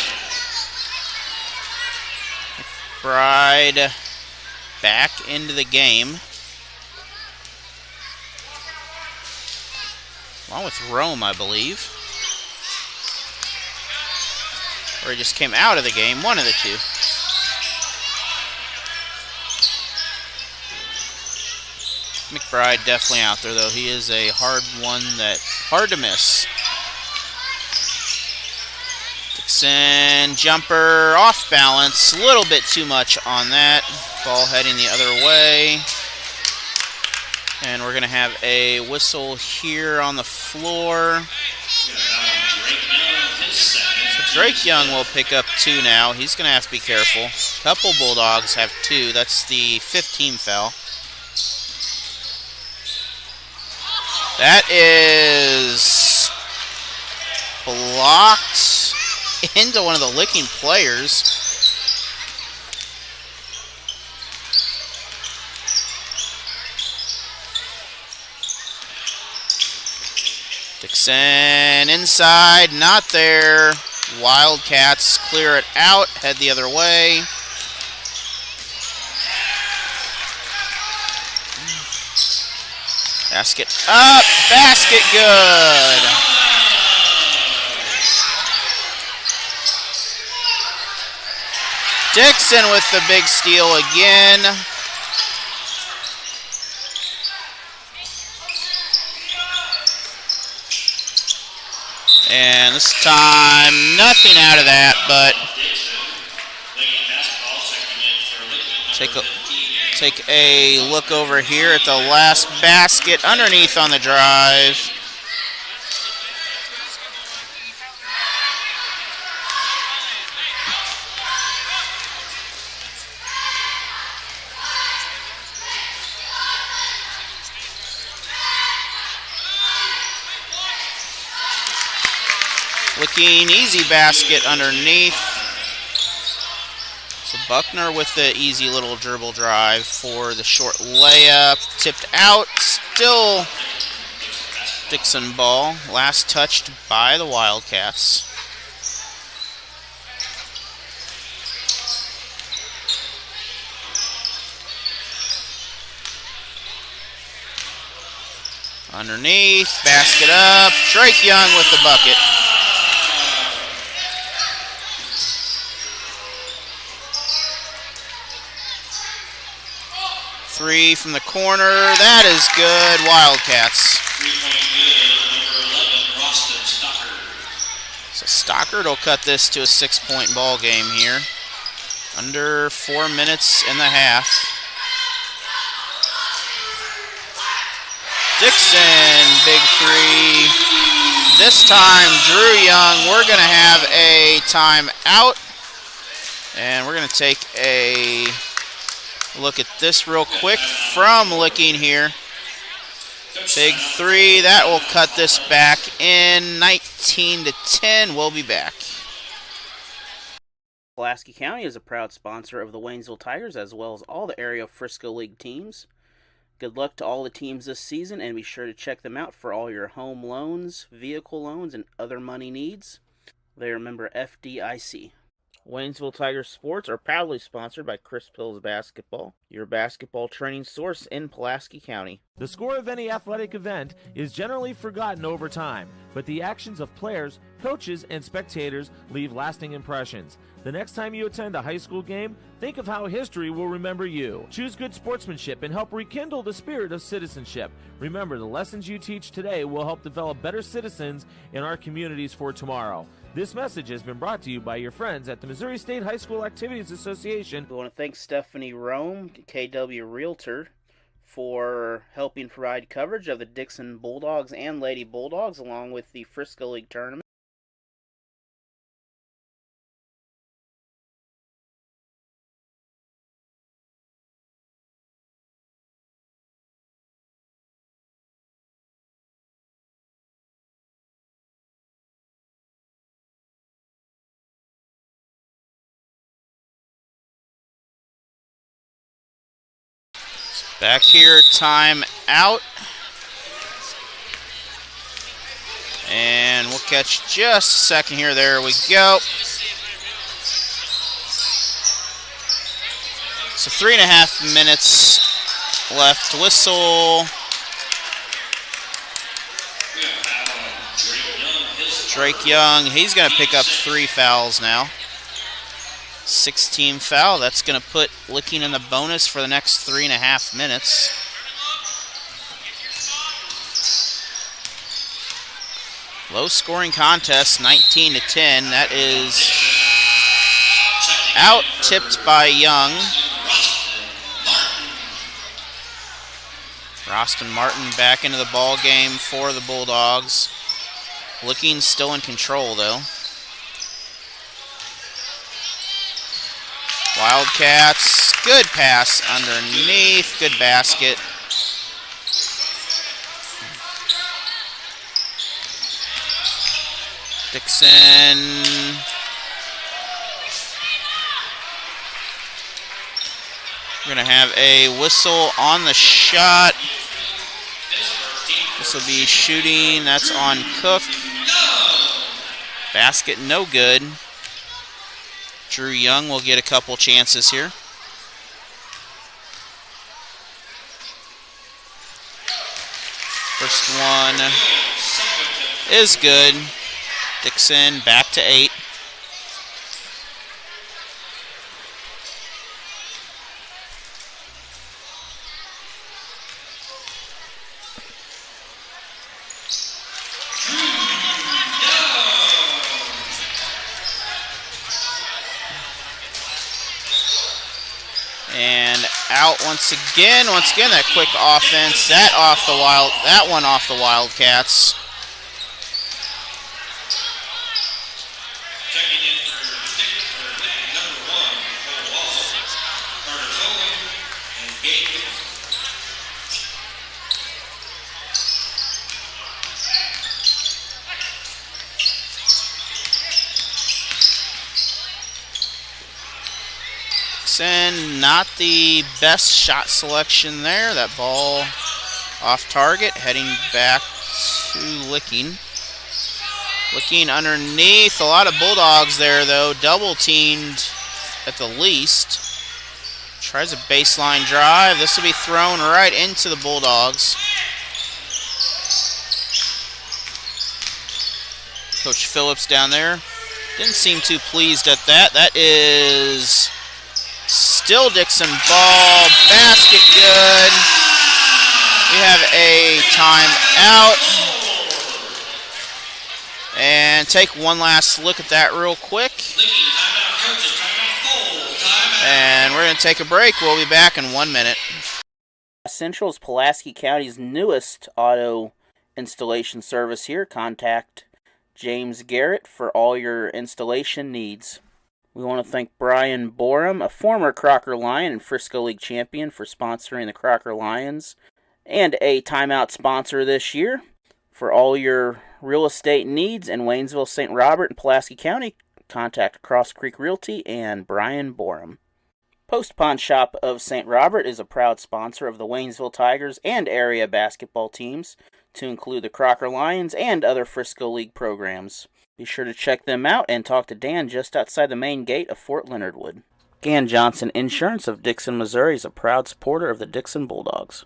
McBride back into the game. along with Rome, I believe. Or he just came out of the game, one of the two. McBride definitely out there, though. He is a hard to miss. Dixon, jumper, off balance, a little bit too much on that. Ball heading the other way. And we're going to have a whistle here on the floor. So Drake Young will pick up 2 now. He's going to have to be careful. A couple Bulldogs have 2. That's the 5th team foul. That is blocked into one of the Licking players. Dixon inside, not there. Wildcats clear it out, head the other way. Basket up, basket good. Dixon with the big steal again. And this time, nothing out of that, but take a look over here at the last basket underneath on the drive. Looking easy basket underneath. So Buckner with the easy little dribble drive for the short layup. Tipped out. Still Dixon ball. Last touched by the Wildcats. Underneath. Basket up. Drake Young with the bucket. Three from the corner. That is good. Wildcats. 3-point good, number 11, so Stockard will cut this to a 6-point ball game here. Under 4 minutes in the half. Dixon, big three. This time, Drew Young. We're going to have a timeout. And we're going to take a look at this real quick from Licking here. Big three. That will cut this back in 19-10. We'll be back. Pulaski County is a proud sponsor of the Waynesville Tigers as well as all the area Frisco League teams. Good luck to all the teams this season, and be sure to check them out for all your home loans, vehicle loans, and other money needs. They are member FDIC. Waynesville Tigers Sports are proudly sponsored by Chris Pills Basketball, your basketball training source in Pulaski County. The score of any athletic event is generally forgotten over time, but the actions of players, coaches, and spectators leave lasting impressions. The next time you attend a high school game, think of how history will remember you. Choose good sportsmanship and help rekindle the spirit of citizenship. Remember, the lessons you teach today will help develop better citizens in our communities for tomorrow. This message has been brought to you by your friends at the Missouri State High School Activities Association. We want to thank Stephanie Rome, KW Realtor, for helping provide coverage of the Dixon Bulldogs and Lady Bulldogs along with the Frisco League tournament. Back here, time out. And we'll catch just a second here. There we go. So 3.5 minutes left. Whistle. Drake Young, he's going to pick up 3 fouls now. 6-team foul. That's going to put Licking in the bonus for the next 3.5 minutes. Low-scoring contest, 19-10. That is out, tipped by Young. Roston Martin back into the ball game for the Bulldogs. Licking still in control, though. Wildcats, good pass underneath, good basket. Dixon. We're going to have a whistle on the shot. This will be shooting, that's on Cook. Basket no good. Drew Young will get a couple chances here. First one is good. Dixon back to 8. And out once again. Once again, that quick offense. That one off the Wildcats. Checking in for number 1, Cole Wall, Carter Bowen, and Gabe. Dixon, not the best shot selection there. That ball off target, heading back to Licking. Licking underneath. A lot of Bulldogs there, though. Double teamed at the least. Tries a baseline drive. This will be thrown right into the Bulldogs. Coach Phillips down there didn't seem too pleased at that. That is still Dixon ball. Basket good. We have a timeout. And take one last look at that real quick. And we're going to take a break. We'll be back in 1 minute. Central is Pulaski County's newest auto installation service here. Contact James Garrett for all your installation needs. We want to thank Brian Borum, a former Crocker Lion and Frisco League champion, for sponsoring the Crocker Lions and a timeout sponsor this year. For all your real estate needs in Waynesville, St. Robert, and Pulaski County, contact Cross Creek Realty and Brian Borum. Post Pawn Shop of St. Robert is a proud sponsor of the Waynesville Tigers and area basketball teams, to include the Crocker Lions and other Frisco League programs. Be sure to check them out and talk to Dan just outside the main gate of Fort Leonard Wood. Gann Johnson Insurance of Dixon, Missouri is a proud supporter of the Dixon Bulldogs.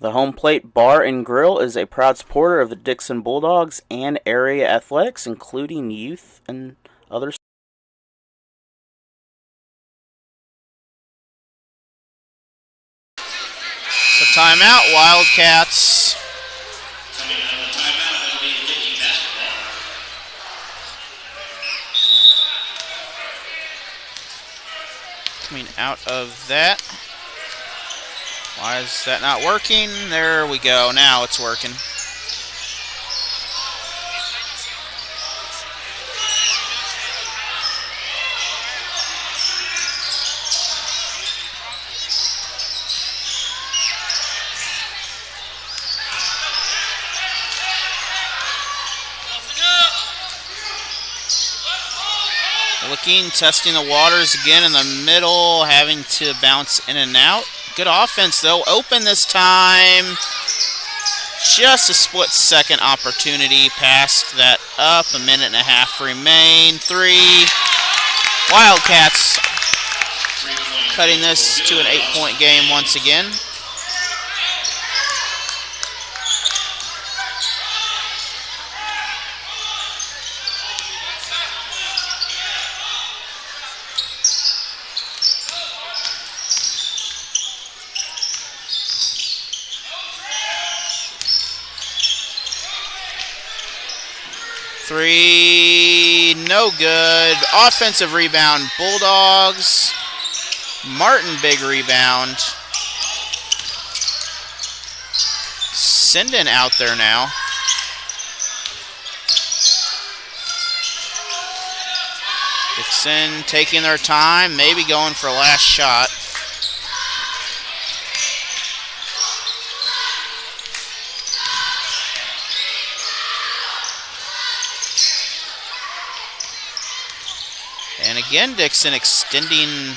The Home Plate Bar and Grill is a proud supporter of the Dixon Bulldogs and area athletics, including youth and other. So timeout, Wildcats. Coming out of the timeout, that'll be Licking basketball. Coming out of that. Why is that not working? There we go. Now it's working. Licking, testing the waters again in the middle, having to bounce in and out. Good offense, though. Open this time. Just a split-second opportunity. Passed that up. 1.5 minutes remain. 3. Wildcats cutting this to an 8-point game once again. Three, no good. Offensive rebound, Bulldogs. Martin, big rebound. Sinden out there now. Dixon taking their time, maybe going for a last shot. And again, Dixon extending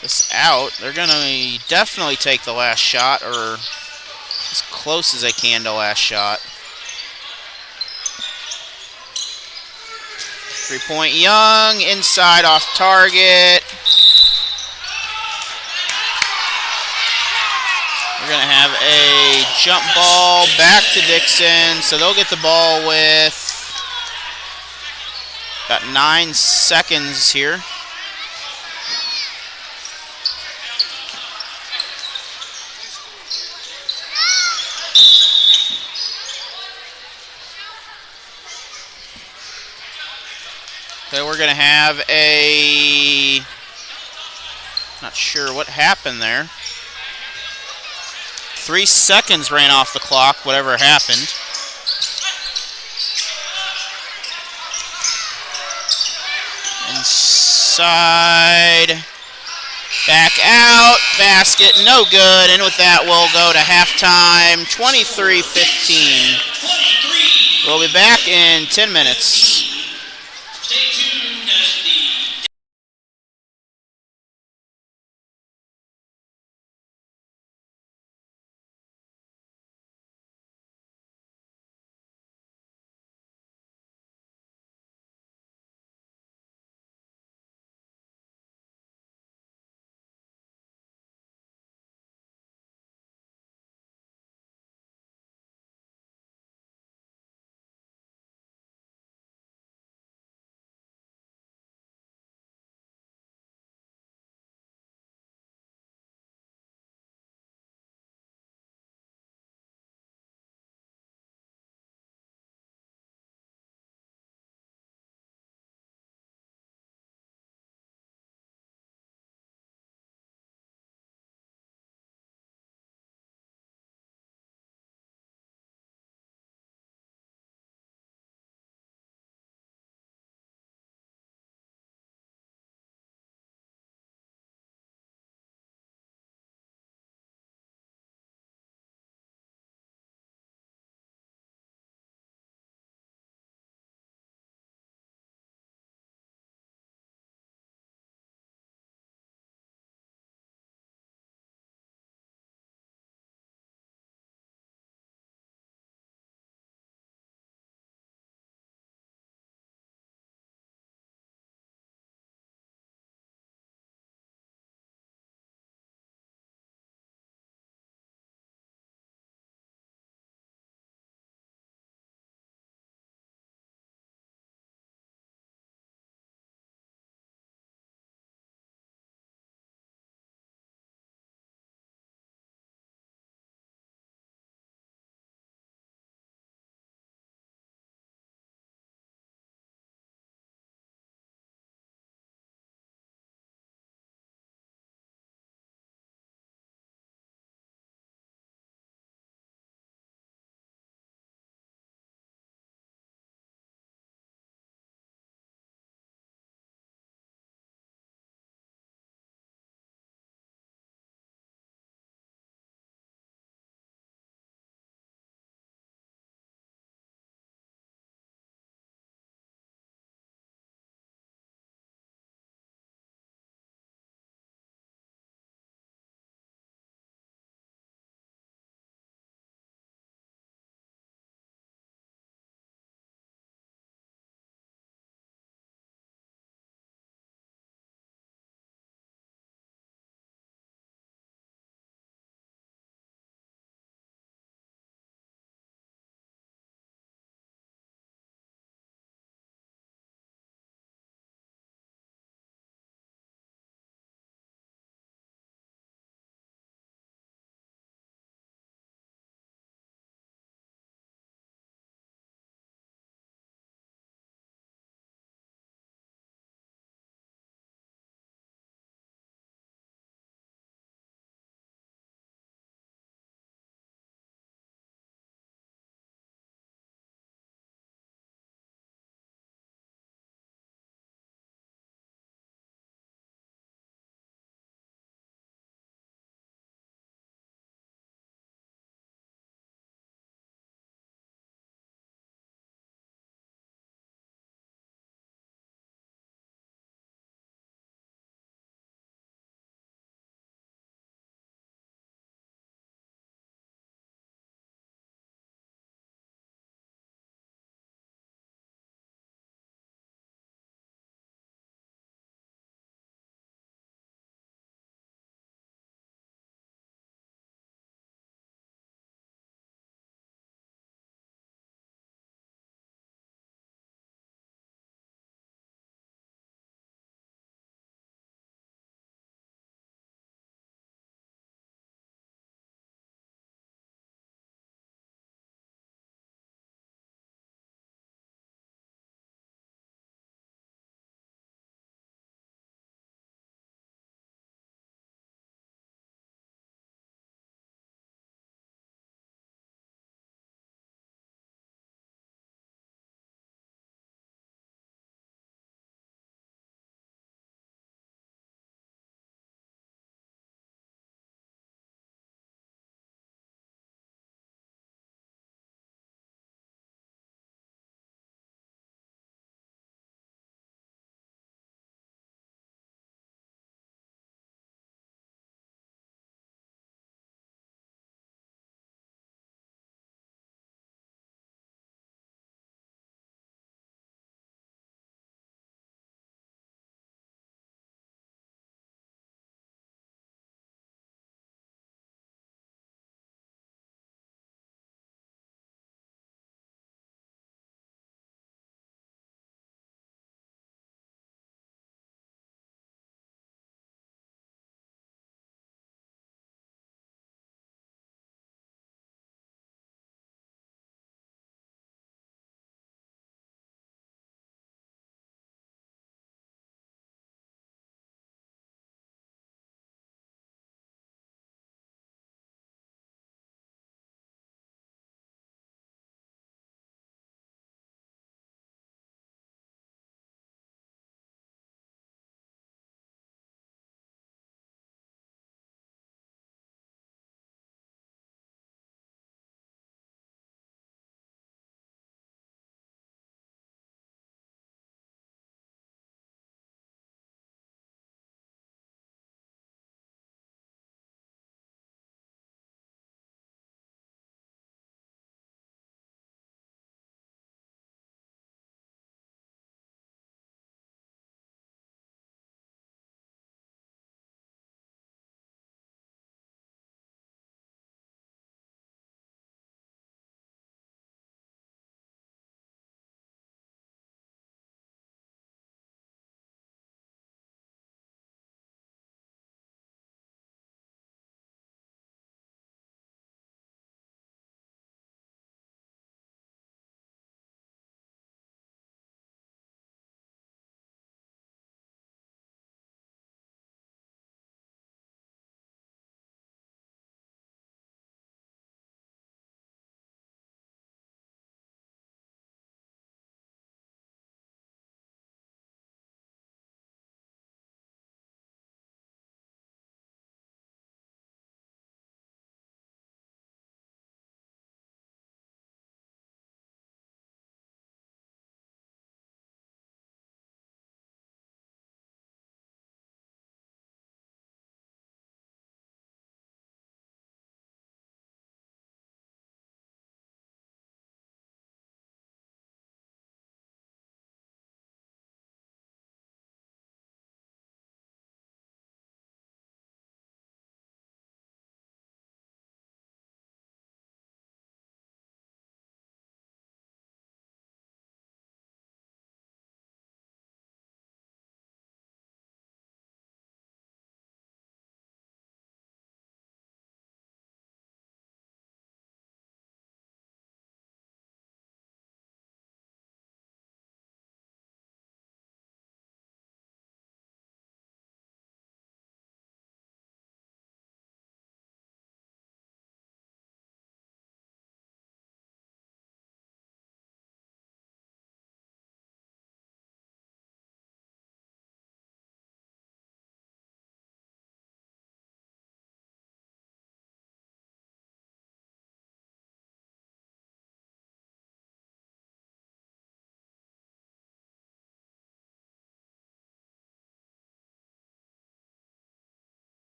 this out. They're going to definitely take the last shot, or as close as they can to last shot. 3-point Young, inside off target. We're going to have a jump ball back to Dixon, so they'll get the ball with about 9 seconds here. Okay, we're going to have a... Not sure what happened there. 3 seconds ran off the clock, whatever happened. Inside. Back out. Basket, no good. And with that, we'll go to halftime. 23-15. We'll be back in 10 minutes.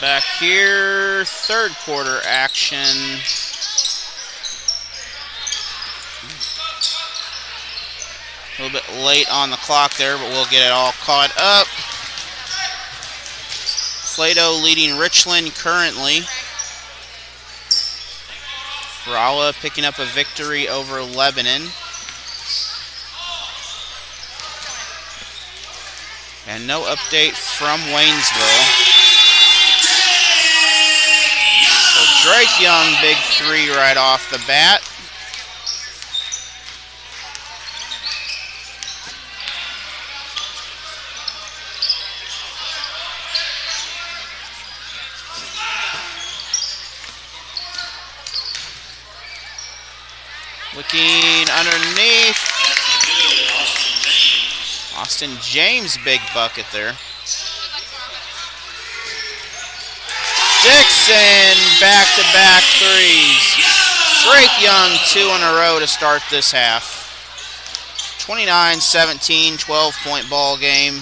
Back here, third quarter action. A little bit late on the clock there, but we'll get it all caught up. Plato leading Richland currently. Rolla picking up a victory over Lebanon. And no update from Waynesville. So Drake Young, big three right off the bat. Looking underneath. Austin James, big bucket there. Dixon, back-to-back threes. Drake Young, 2 in a row to start this half. 29-17, 12-point ball game.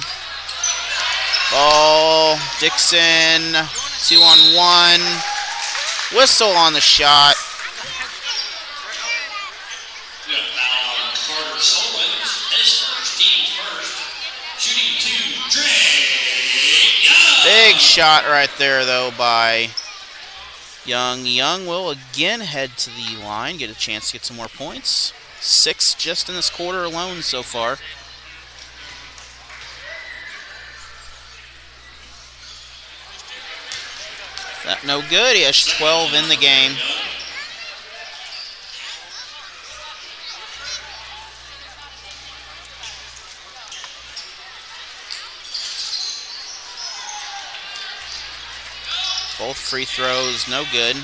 Ball, Dixon, 2-on-1. Whistle on the shot. Big shot right there, though, by Young. Young will again head to the line, get a chance to get some more points. 6 just in this quarter alone so far. That no good. He has 12 in the game. Both free throws, no good.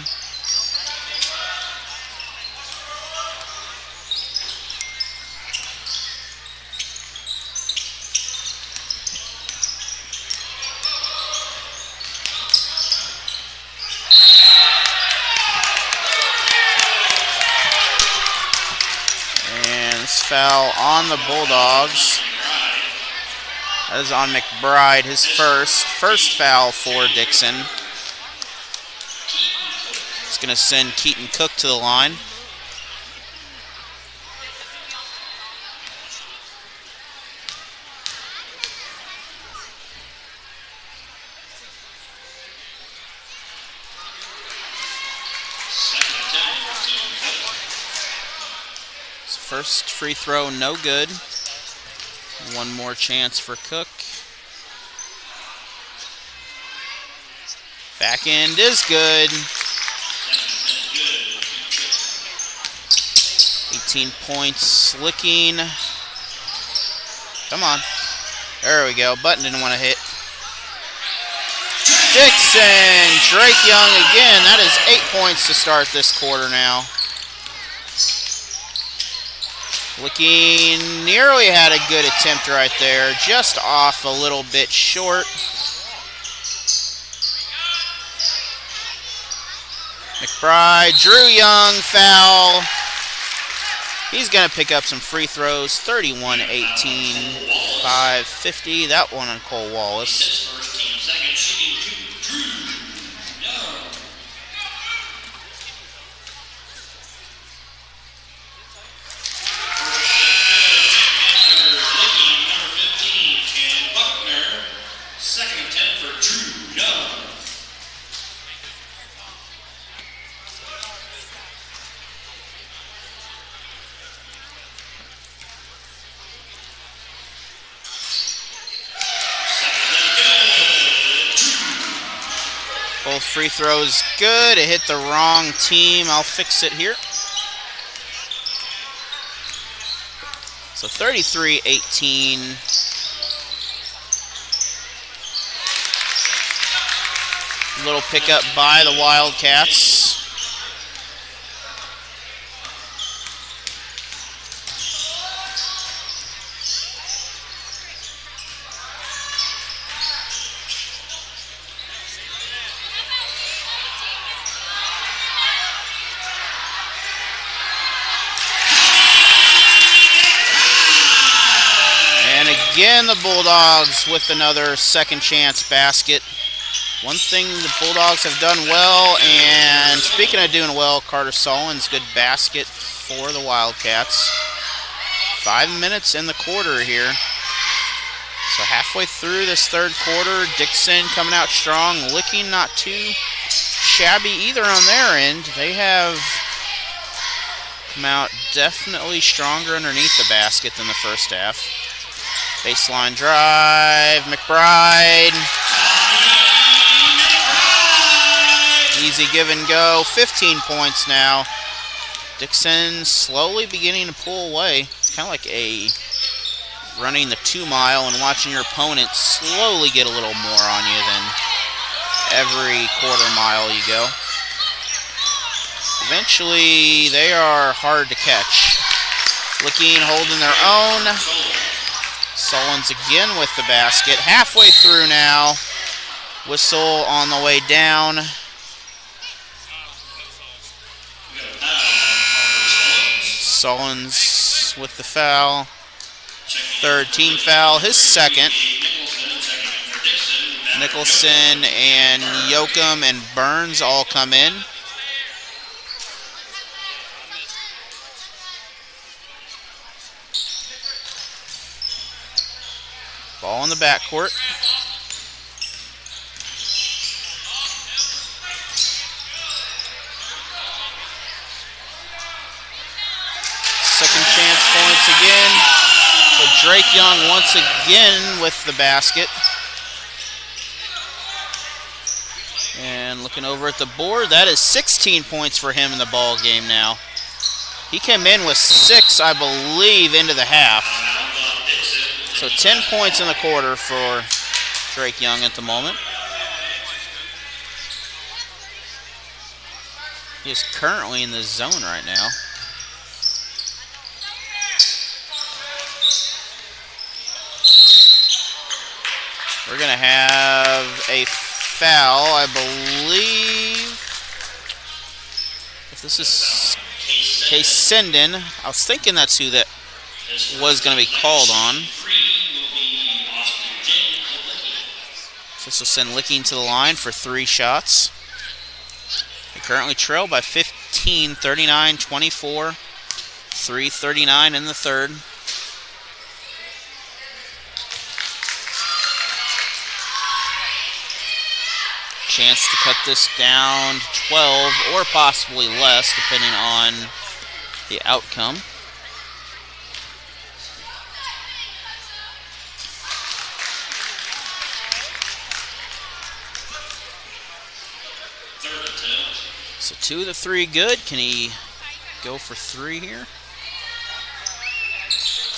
And this foul on the Bulldogs. That is on McBride, his first foul for Dixon. It's going to send Keaton Cook to the line. First free throw, no good. One more chance for Cook. Back end is good. 18 points, Licking. Come on. There we go. Button didn't want to hit. Dixon, Drake Young again. That is 8 points to start this quarter now. Licking nearly had a good attempt right there. Just off a little bit short. McBride, Drew Young, foul. He's going to pick up some free throws. 31-18, 5-50. That one on Cole Wallace. Both free throws good. It hit the wrong team. I'll fix it here. So 33-18. Little pickup by the Wildcats. Again, the Bulldogs with another second chance basket. One thing the Bulldogs have done well, and speaking of doing well, Carter Solon's good basket for the Wildcats. 5 minutes in the quarter here. So halfway through this third quarter, Dixon coming out strong. Licking not too shabby either on their end. They have come out definitely stronger underneath the basket than the first half. Baseline drive, McBride. Easy give and go, 15 points now. Dixon slowly beginning to pull away. It's kind of like running the 2 mile and watching your opponent slowly get a little more on you than every quarter mile you go. Eventually, they are hard to catch. Licking, holding their own. Solon's again with the basket. Halfway through now. Whistle on the way down. Solon's with the foul. Third team foul, his second. Nicholson and Yoakum and Burns all come in. Ball in the backcourt. Second chance points again. So Drake Young once again with the basket. And looking over at the board, that is 16 points for him in the ball game now. He came in with 6, I believe, into the half. So 10 points in the quarter for Drake Young at the moment. He is currently in the zone right now. We're going to have a foul, I believe. If this is K-Senden, I was thinking that's who that was going to be called on. This will send Licking to the line for 3 shots. They currently trail by 15, 39-24. 3:39 in the third. Chance to cut this down to 12 or possibly less, depending on the outcome. So 2 of the 3 good. Can he go for 3 here?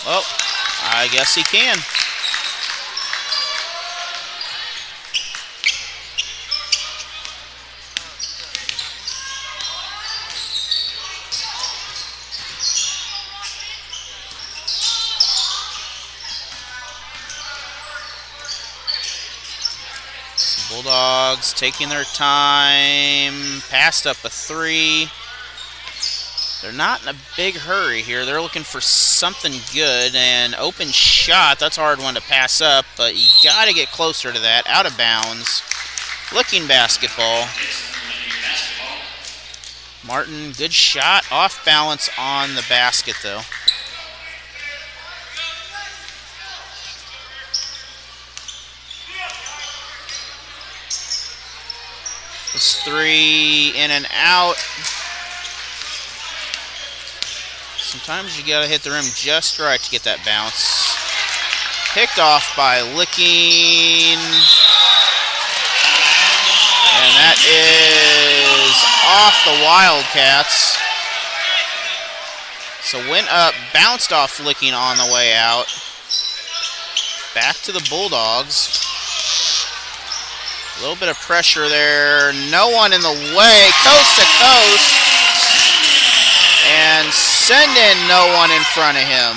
Well, I guess he can. Bulldogs taking their time, passed up a 3. They're not in a big hurry here. They're looking for something good. And open shot, that's a hard one to pass up, but you got to get closer to that. Out of bounds. Looking basketball. Martin, good shot. Off balance on the basket, though. This 3 in and out. Sometimes you gotta hit the rim just right to get that bounce. Picked off by Licking. And that is off the Wildcats. So went up, bounced off Licking on the way out. Back to the Bulldogs. A little bit of pressure there. No one in the way. Coast to coast. And send in no one in front of him.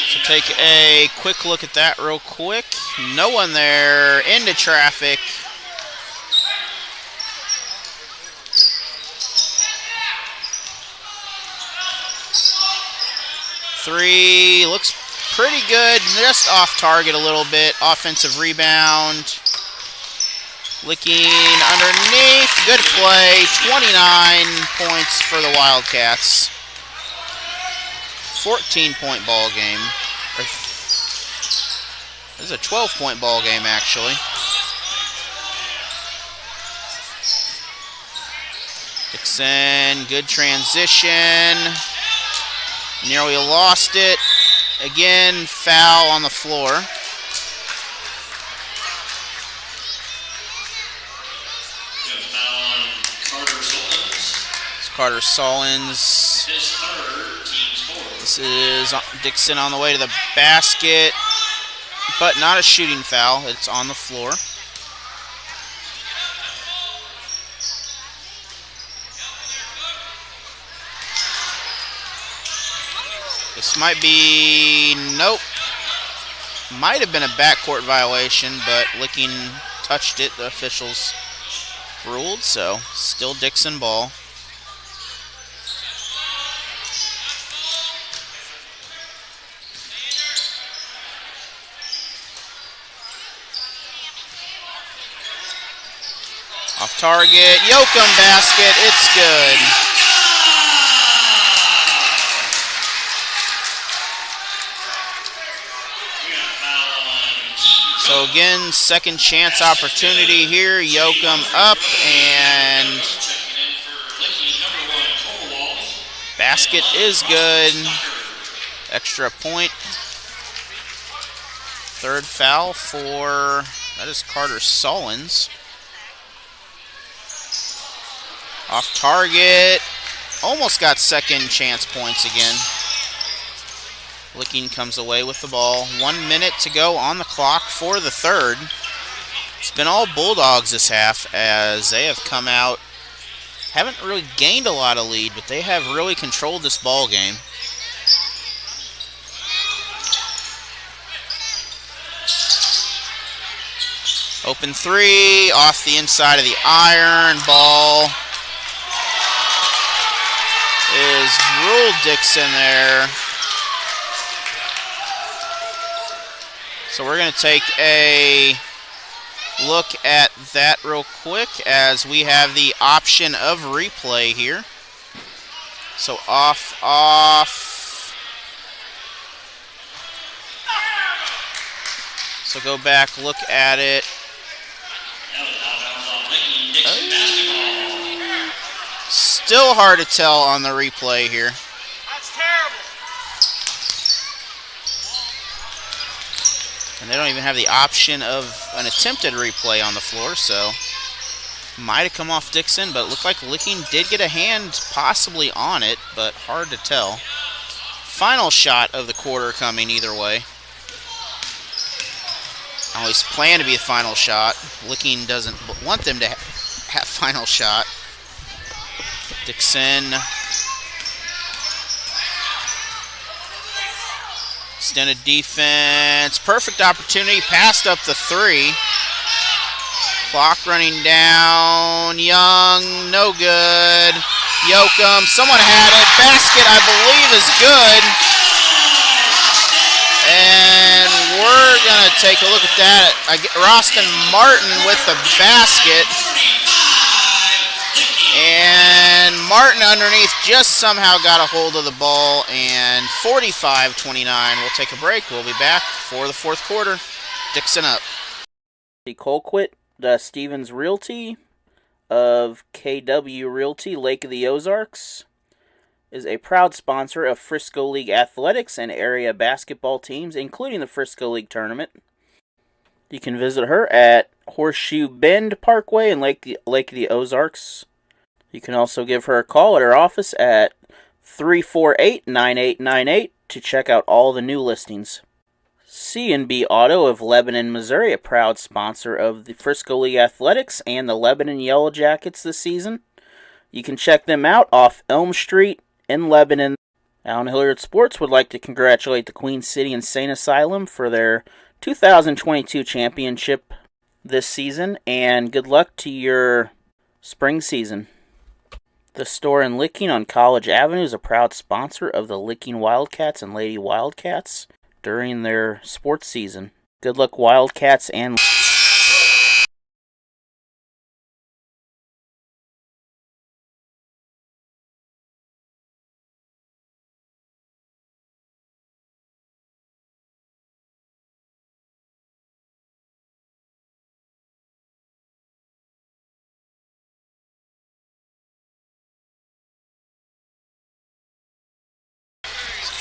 So take a quick look at that real quick. No one there. Into traffic. three looks pretty good, just off target a little bit. Offensive rebound. Licking underneath. Good play. 29 points for the Wildcats. 14-point ball game. This is a 12-point ball game, actually. Dixon, good transition. Nearly lost it. Again, foul on the floor. It's Carter Solins. This is Dixon on the way to the basket, but not a shooting foul. It's on the floor. This might be, nope. Might have been a backcourt violation, but Licking touched it. The officials ruled, so still Dixon ball. Off target, Yoakum basket, it's good. So again, second chance opportunity here. Yoakum up and basket is good. Extra point. Third foul for, that is Carter Solins. Off target. Almost got second chance points again. Licking comes away with the ball. 1 minute to go on the clock for the third. It's been all Bulldogs this half as they have come out. Haven't really gained a lot of lead, but they have really controlled this ball game. Open three, off the inside of the iron. Ball is ruled Dixon there. So we're going to take a look at that real quick as we have the option of replay here. So off. So go back, look at it. Still hard to tell on the replay here. That's terrible. And they don't even have the option of an attempted replay on the floor, so might have come off Dixon, but it looked like Licking did get a hand possibly on it, but hard to tell. Final shot of the quarter coming either way. Always plan to be a final shot. Licking doesn't want them to have final shot. Dixon. Extended defense. Perfect opportunity. Passed up the three. Clock running down. Young. No good. Yoakum. Someone had it. Basket, I believe, is good. And we're going to take a look at that. Roston Martin with the basket. And Martin underneath just somehow got a hold of the ball. And 45-29. We'll take a break. We'll be back for the fourth quarter. Dixon up. The Colquitt Stevens Realty of KW Realty Lake of the Ozarks is a proud sponsor of Frisco League athletics and area basketball teams, including the Frisco League tournament. You can visit her at Horseshoe Bend Parkway in Lake of the Ozarks. You can also give her a call at her office at 348-9898 to check out all the new listings. C&B Auto of Lebanon, Missouri, a proud sponsor of the Frisco League athletics and the Lebanon Yellow Jackets this season. You can check them out off Elm Street in Lebanon. Allen Hilliard Sports would like to congratulate the Queen City Insane Asylum for their 2022 championship this season, and good luck to your spring season. The store in Licking on College Avenue is a proud sponsor of the Licking Wildcats and Lady Wildcats during their sports season. Good luck, Wildcats and...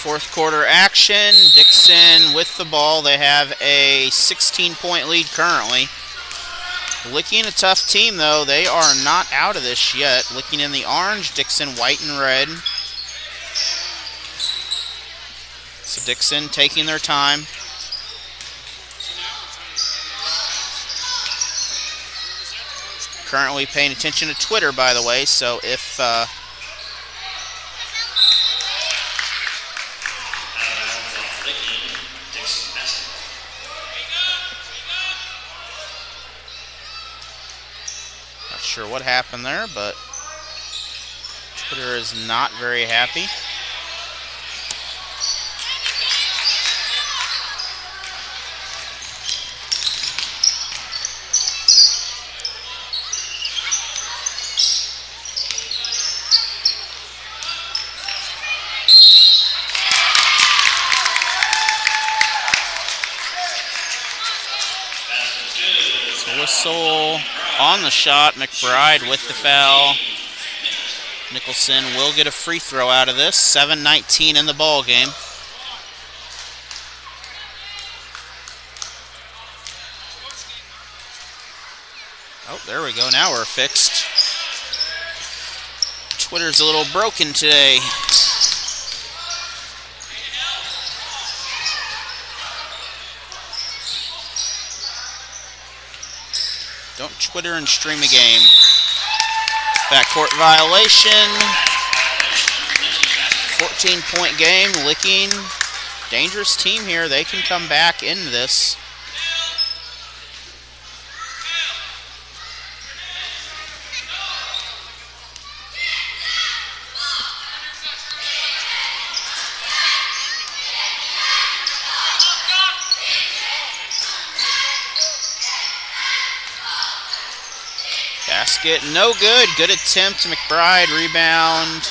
Fourth quarter action. Dixon with the ball. They have a 16-point lead currently. Licking a tough team, though. They are not out of this yet. Licking in the orange, Dixon white and red. So Dixon taking their time. Currently paying attention to Twitter, by the way, so if... Sure what happened there, but Twitter is not very happy. So whistle on the shot, McBride with the foul. Nicholson will get a free throw out of this. 7:19 in the ball game. Oh, there we go. Now we're fixed. Twitter's a little broken today. Don't Twitter and stream a game. Backcourt violation. 14-point game. Licking. Dangerous team here. They can come back into this. Basket, no good. Good attempt, McBride. Rebound.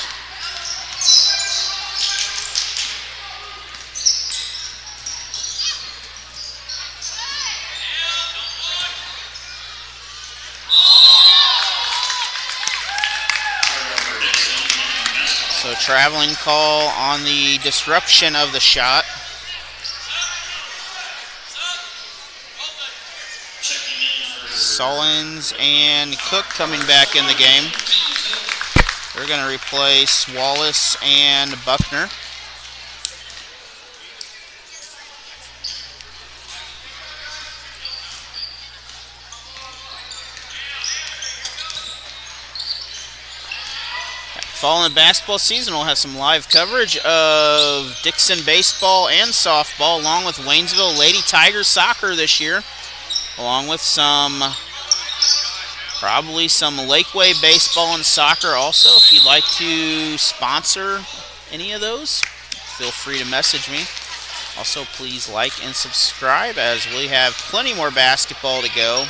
So traveling call on the disruption of the shot. Sullins and Cook coming back in the game. They're going to replace Wallace and Buckner. Fall in basketball season, we'll have some live coverage of Dixon baseball and softball, along with Waynesville Lady Tigers soccer this year, along with probably some Lakeway baseball and soccer also. If you'd like to sponsor any of those, feel free to message me. Also, please like and subscribe, as we have plenty more basketball to go.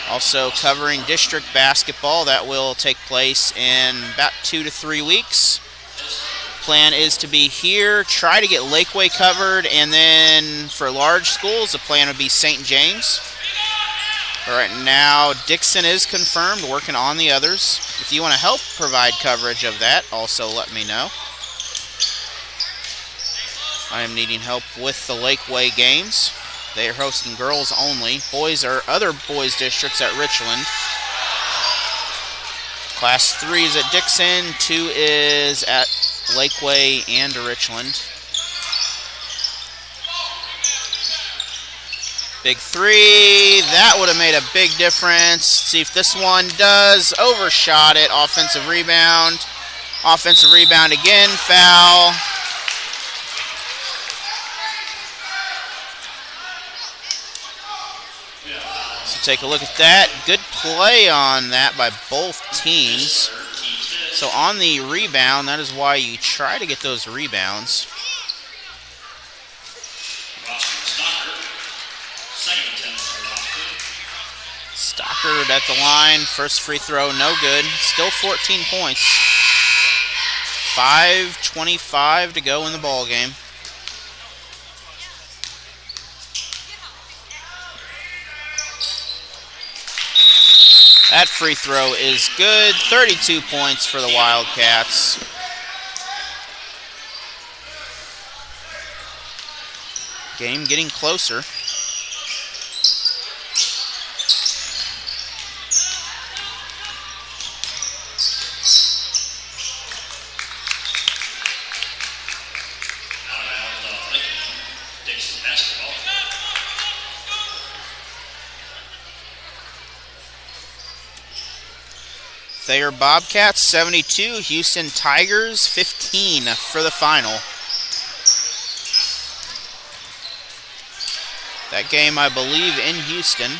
Also covering district basketball that will take place in about 2 to 3 weeks. Plan is to be here, try to get Lakeway covered, and then for large schools, the plan would be St. James. All right, now Dixon is confirmed, working on the others. If you want to help provide coverage of that, also let me know. I am needing help with the Lakeway games. They are hosting girls only. Boys are other boys districts at Richland. Class 3 is at Dixon, 2 is at Lakeway and Richland. Big three, that would have made a big difference. See if this one does. Overshot it, offensive rebound. Offensive rebound again, foul. So take a look at that. Good play on that by both teams. So on the rebound, that is why you try to get those rebounds. Stockard at the line. First free throw, no good. Still 14 points. 5:25 to go in the ball game. That free throw is good. 32 points for the Wildcats. Game getting closer. Dixon basketball. Thayer Bobcats 72, Houston Tigers 15 for the final. That game, I believe, in Houston.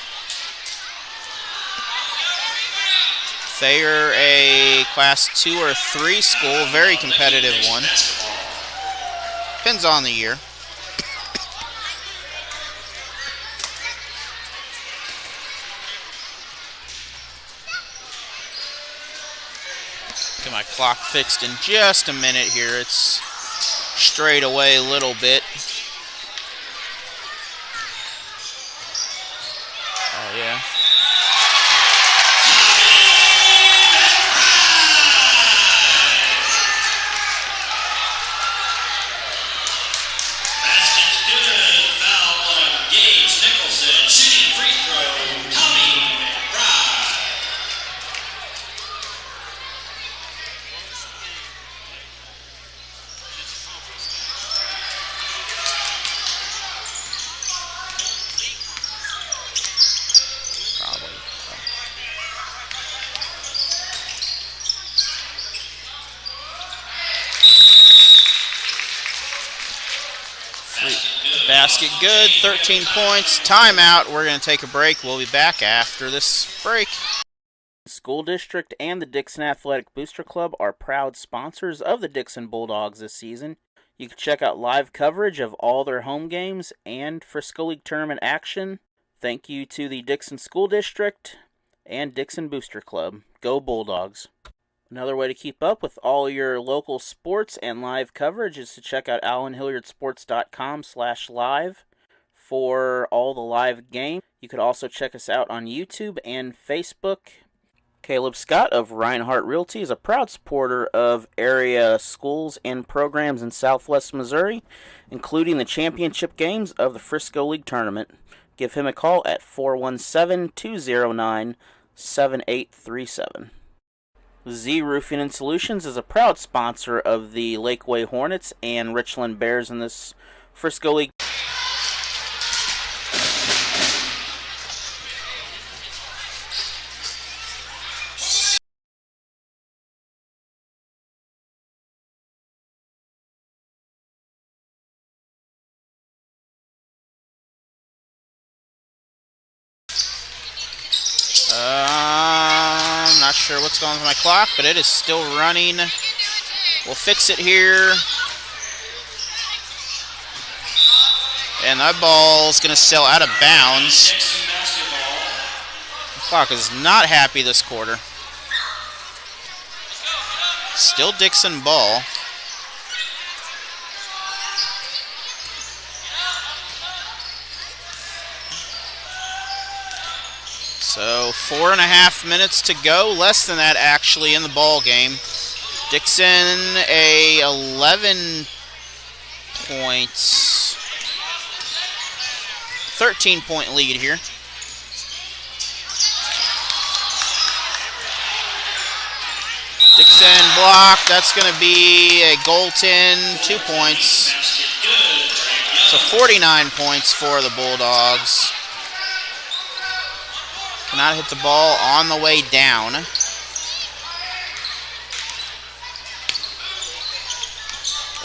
Thayer, a Class 2 or 3 school, very competitive one. Depends on the year. Get my clock fixed in just a minute here. It's strayed away a little bit. Oh, yeah. Basket's good. Foul on Gage Nicholson. Shooting free throw. Tommy McBride. Basket good, 13 points. Timeout. We're going to take a break. We'll be back after this break. The school district and the Dixon Athletic Booster Club are proud sponsors of the Dixon Bulldogs this season. You can check out live coverage of all their home games and Frisco League tournament action. Thank you to the Dixon School District and Dixon Booster Club. Go Bulldogs. Another way to keep up with all your local sports and live coverage is to check out AllenHilliardSports.com/live for all the live games. You could also check us out on YouTube and Facebook. Caleb Scott of Reinhardt Realty is a proud supporter of area schools and programs in Southwest Missouri, including the championship games of the Frisco League Tournament. Give him a call at 417-209-7837. Z Roofing and Solutions is a proud sponsor of the Lakeway Hornets and Richland Bears in this Frisco League. I'm not sure what's going on with my clock, but it is still running. We'll fix it here. And that ball is going to sail out of bounds. The clock is not happy this quarter. Still Dixon ball. So 4.5 minutes to go, less than that actually in the ball game. Dixon a 11 points, 13-point lead here. Dixon blocked. That's going to be a goaltend, 2 points. So 49 points for the Bulldogs. Cannot hit the ball on the way down.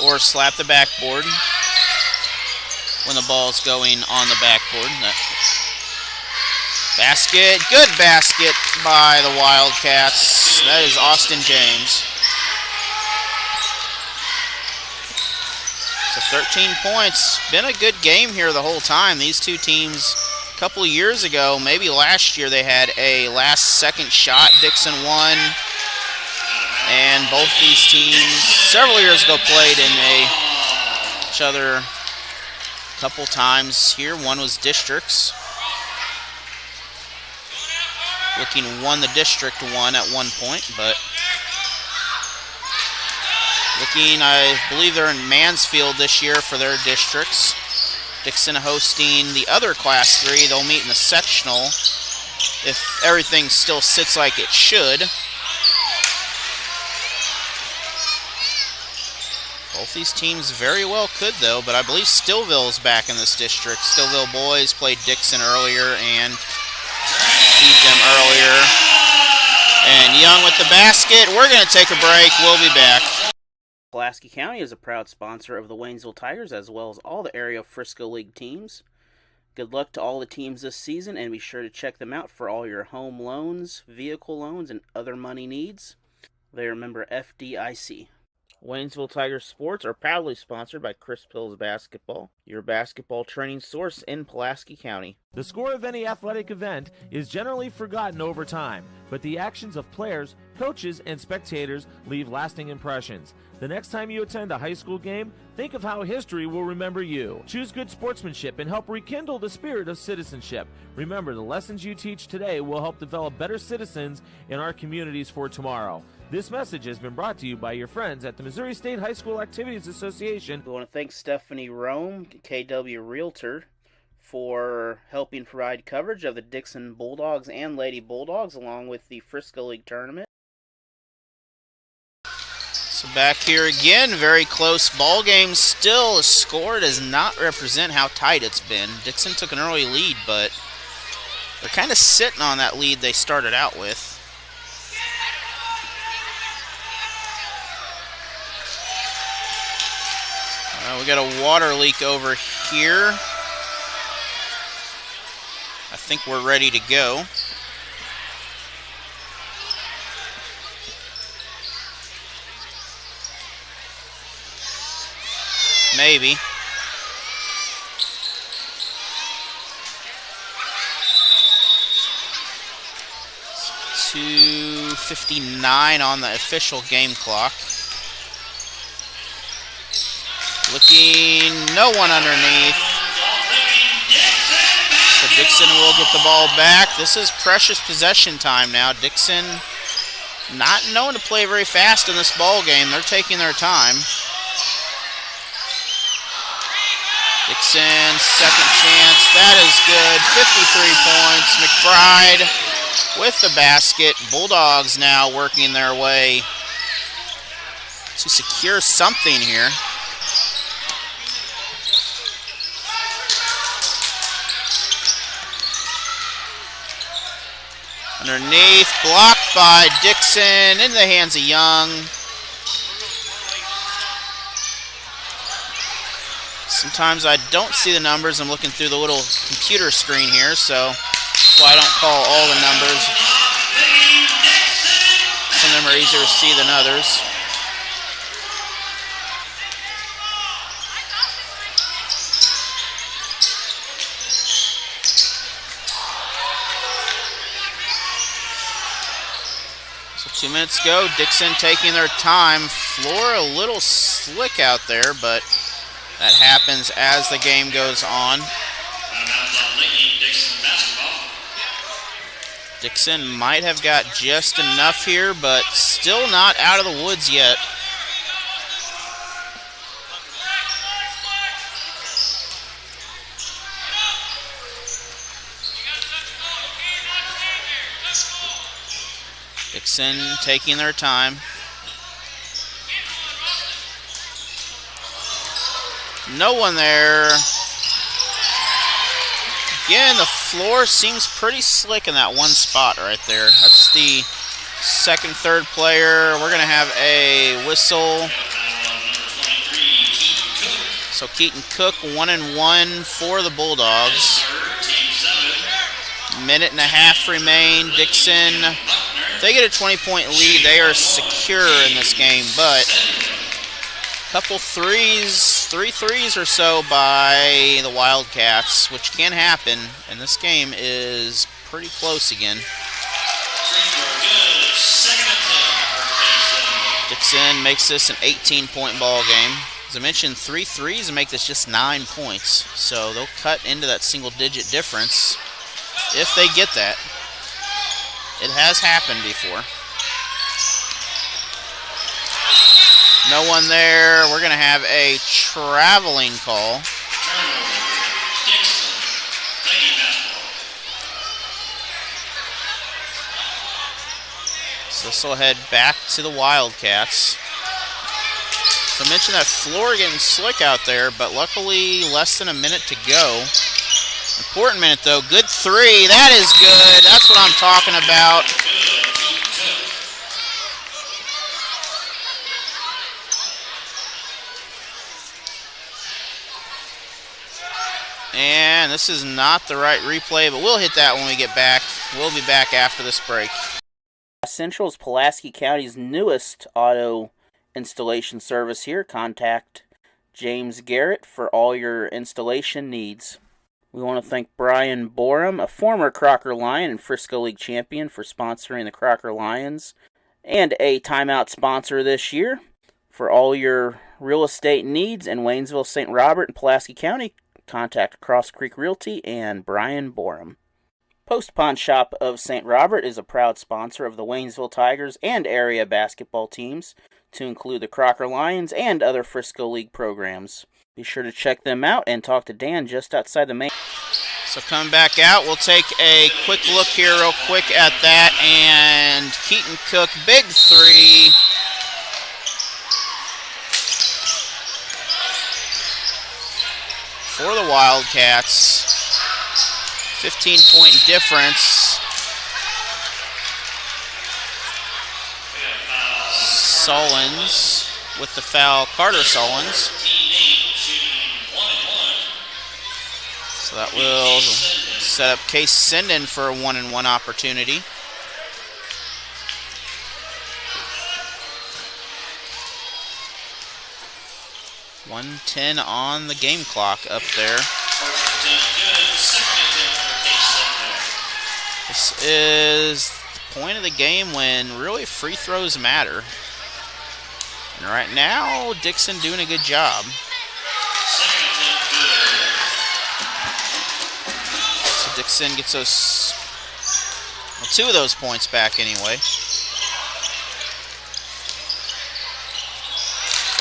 Or slap the backboard when the ball's going on the backboard. Basket, good basket by the Wildcats. That is Austin James. 13 points. Been a good game here the whole time. These two teams, a couple of years ago, maybe last year, they had a last-second shot. Dixon won. And both these teams, several years ago, played in each other a couple times here. One was districts. Looking won the district one at one point, but looking, I believe they're in Mansfield this year for their districts. Dixon hosting the other Class 3. They'll meet in the sectional if everything still sits like it should. Both these teams very well could, though, but I believe Stillville's back in this district. Stillville boys played Dixon earlier and beat them earlier. And Young with the basket. We're going to take a break. We'll be back. Pulaski County is a proud sponsor of the Waynesville Tigers as well as all the area Frisco League teams. Good luck to all the teams this season, and be sure to check them out for all your home loans, vehicle loans, and other money needs. They are member FDIC. Waynesville Tigers Sports are proudly sponsored by Chris Pills Basketball, your basketball training source in Pulaski County. The score of any athletic event is generally forgotten over time, but the actions of players, coaches, and spectators leave lasting impressions. The next time you attend a high school game, think of how history will remember you. Choose good sportsmanship and help rekindle the spirit of citizenship. Remember, the lessons you teach today will help develop better citizens in our communities for tomorrow. This message has been brought to you by your friends at the Missouri State High School Activities Association. We want to thank Stephanie Rome, KW Realtor, for helping provide coverage of the Dixon Bulldogs and Lady Bulldogs along with the Frisco League tournament. So back here again, very close ball game. Still, a score does not represent how tight it's been. Dixon took an early lead, but they're kind of sitting on that lead they started out with. We got a water leak over here. I think we're ready to go. Maybe. It's 2:59 on the official game clock. Looking, no one underneath. So Dixon will get the ball back. This is precious possession time now. Dixon not known to play very fast in this ball game. They're taking their time. Dixon, second chance. That is good. 53 points. McBride with the basket. Bulldogs now working their way to secure something here. Underneath, blocked by Dixon, into the hands of Young. Sometimes I don't see the numbers. I'm looking through the little computer screen here, so that's why I don't call all the numbers. Some of them are easier to see than others. So 2 minutes ago, Dixon taking their time. Floor a little slick out there, but that happens as the game goes on. Dixon might have got just enough here, but still not out of the woods yet. Dixon taking their time. No one there. Again, the floor seems pretty slick in that one spot right there. That's the second, third player. We're going to have a whistle. So Keaton Cook, 1-1 for the Bulldogs. Minute and a half remain. Dixon, if they get a 20-point lead, they are secure in this game, but a couple threes missed 3 threes or so by the Wildcats, which can happen, and this game is pretty close again. Dixon makes this an 18-point ball game. As I mentioned, 3 threes and make this just 9 points. So they'll cut into that single-digit difference if they get that. It has happened before. No one there. We're going to have a traveling call. So this will head back to the Wildcats. So I mentioned that floor getting slick out there, but luckily less than a minute to go. Important minute though. Good 3. That is good. That's what I'm talking about. And this is not the right replay, but we'll hit that when we get back. We'll be back after this break. Central is Pulaski County's newest auto installation service here. Contact James Garrett for all your installation needs. We want to thank Brian Borum, a former Crocker Lion and Frisco League champion, for sponsoring the Crocker Lions and a timeout sponsor this year. For all your real estate needs in Waynesville, St. Robert, and Pulaski County, contact Cross Creek Realty and Brian Borum. Post Pawn Shop of St. Robert is a proud sponsor of the Waynesville Tigers and area basketball teams, to include the Crocker Lions and other Frisco League programs. Be sure to check them out and talk to Dan just outside the main. So coming back out, we'll take a quick look here real quick at that, and Keaton Cook, big 3. For the Wildcats. 15-point difference. Sullins with the foul, Carter Sullins. So that will set up Case Sinden for a 1-and-1 opportunity. .110 on the game clock up there. This is the point of the game when really free throws matter. And right now, Dixon doing a good job. So Dixon gets those, well, 2 of those points back anyway.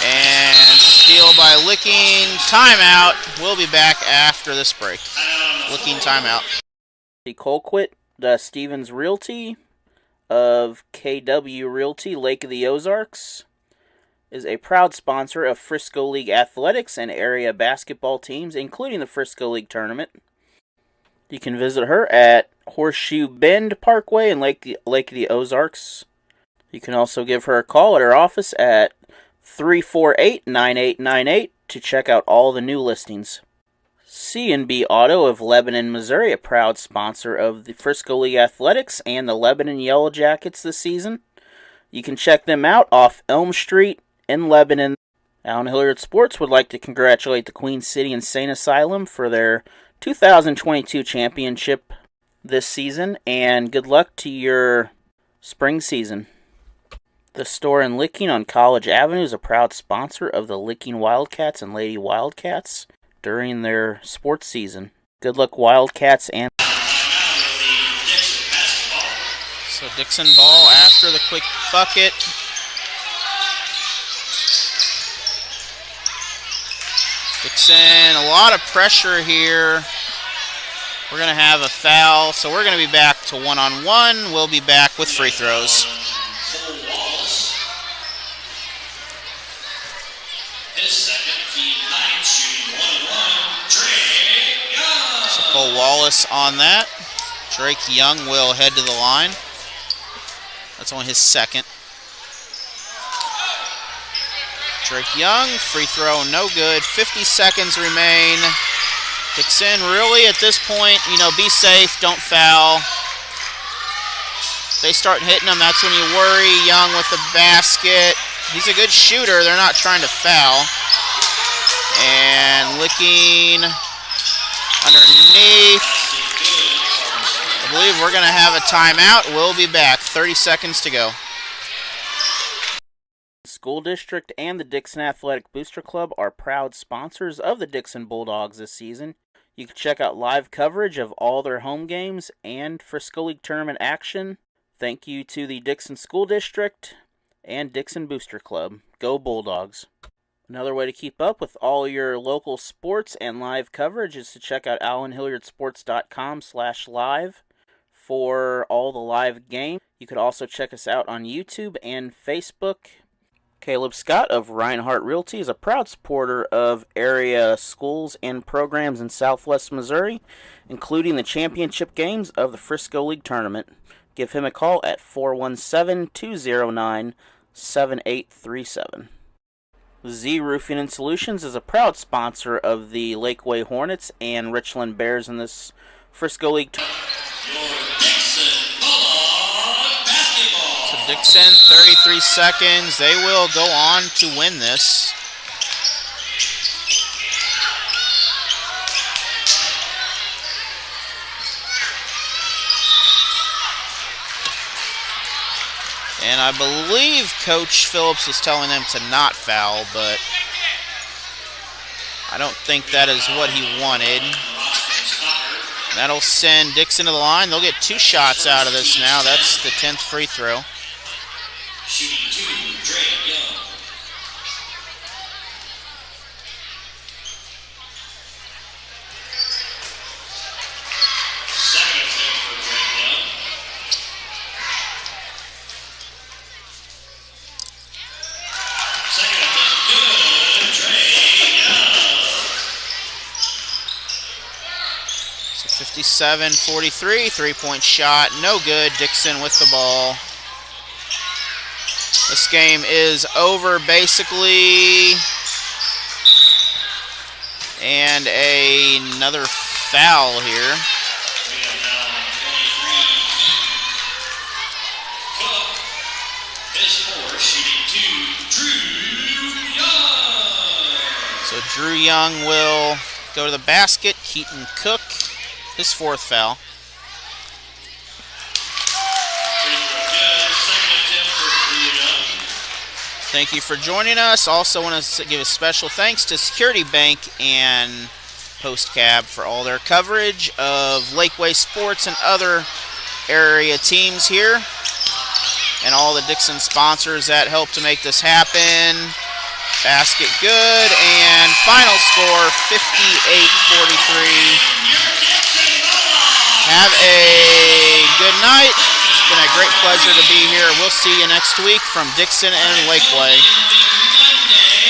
And steal by Licking. Timeout. We'll be back after this break. Licking timeout. Colquitt, Stevens Realty of KW Realty, Lake of the Ozarks, is a proud sponsor of Frisco League athletics and area basketball teams, including the Frisco League tournament. You can visit her at Horseshoe Bend Parkway in Lake of the Ozarks. You can also give her a call at her office at 348-9898 to check out all the new listings. C&B Auto of Lebanon, Missouri, a proud sponsor of the Frisco League Athletics and the Lebanon Yellow Jackets this season. You can check them out off Elm Street in Lebanon. Allen Hilliard Sports would like to congratulate the Queen City Insane Asylum for their 2022 championship this season, and good luck to your spring season. The store in Licking on College Avenue is a proud sponsor of the Licking Wildcats and Lady Wildcats during their sports season. Good luck, Wildcats. And so Dixon ball after the quick bucket. Dixon, a lot of pressure here. We're going to have a foul, so we're going to be back to 1-on-1. We'll be back with free throws. So Cole Wallace on that. Drake Young will head to the line. That's only his second. Drake Young, free throw, no good. 50 seconds remain. Dixon, really at this point, be safe, don't foul. If they start hitting him, that's when you worry. Young with the basket. He's a good shooter. They're not trying to foul. And licking underneath. I believe we're going to have a timeout. We'll be back. 30 seconds to go. School District and the Dixon Athletic Booster Club are proud sponsors of the Dixon Bulldogs this season. You can check out live coverage of all their home games and Frisco League tournament action. Thank you to the Dixon School District and Dixon Booster Club. Go Bulldogs. Another way to keep up with all your local sports and live coverage is to check out AllenHilliardSports.com/live for all the live games. You could also check us out on YouTube and Facebook. Caleb Scott of Reinhardt Realty is a proud supporter of area schools and programs in Southwest Missouri, including the championship games of the Frisco League Tournament. Give him a call at 417-209-7837. Z Roofing and Solutions is a proud sponsor of the Lakeway Hornets and Richland Bears in this Frisco League tournament. So Dixon, 33 seconds. They will go on to win this. And I believe Coach Phillips is telling them to not foul, but I don't think that is what he wanted. That'll send Dixon to the line. They'll get 2 shots out of this now. That's the 10th free throw. Shooting 2, Dre Young. Second attempt for Dre Young. Second attempt, good, Dre Young. So 57-43, 3-point shot, no good. Dixon with the ball. This game is over basically. And another foul here. We have now 23. Cook, his 4, shooting 2, Drew Young. So Drew Young will go to the basket. Keaton Cook, his 4th foul. Thank you for joining us. Also want to give a special thanks to Security Bank and Post Cab for all their coverage of Lakeway Sports and other area teams here, and all the Dixon sponsors that help to make this happen. Basket good, and final score 58-43. Have a good night. It's been a great pleasure to be here. We'll see you next week from Dixon and Lakeway.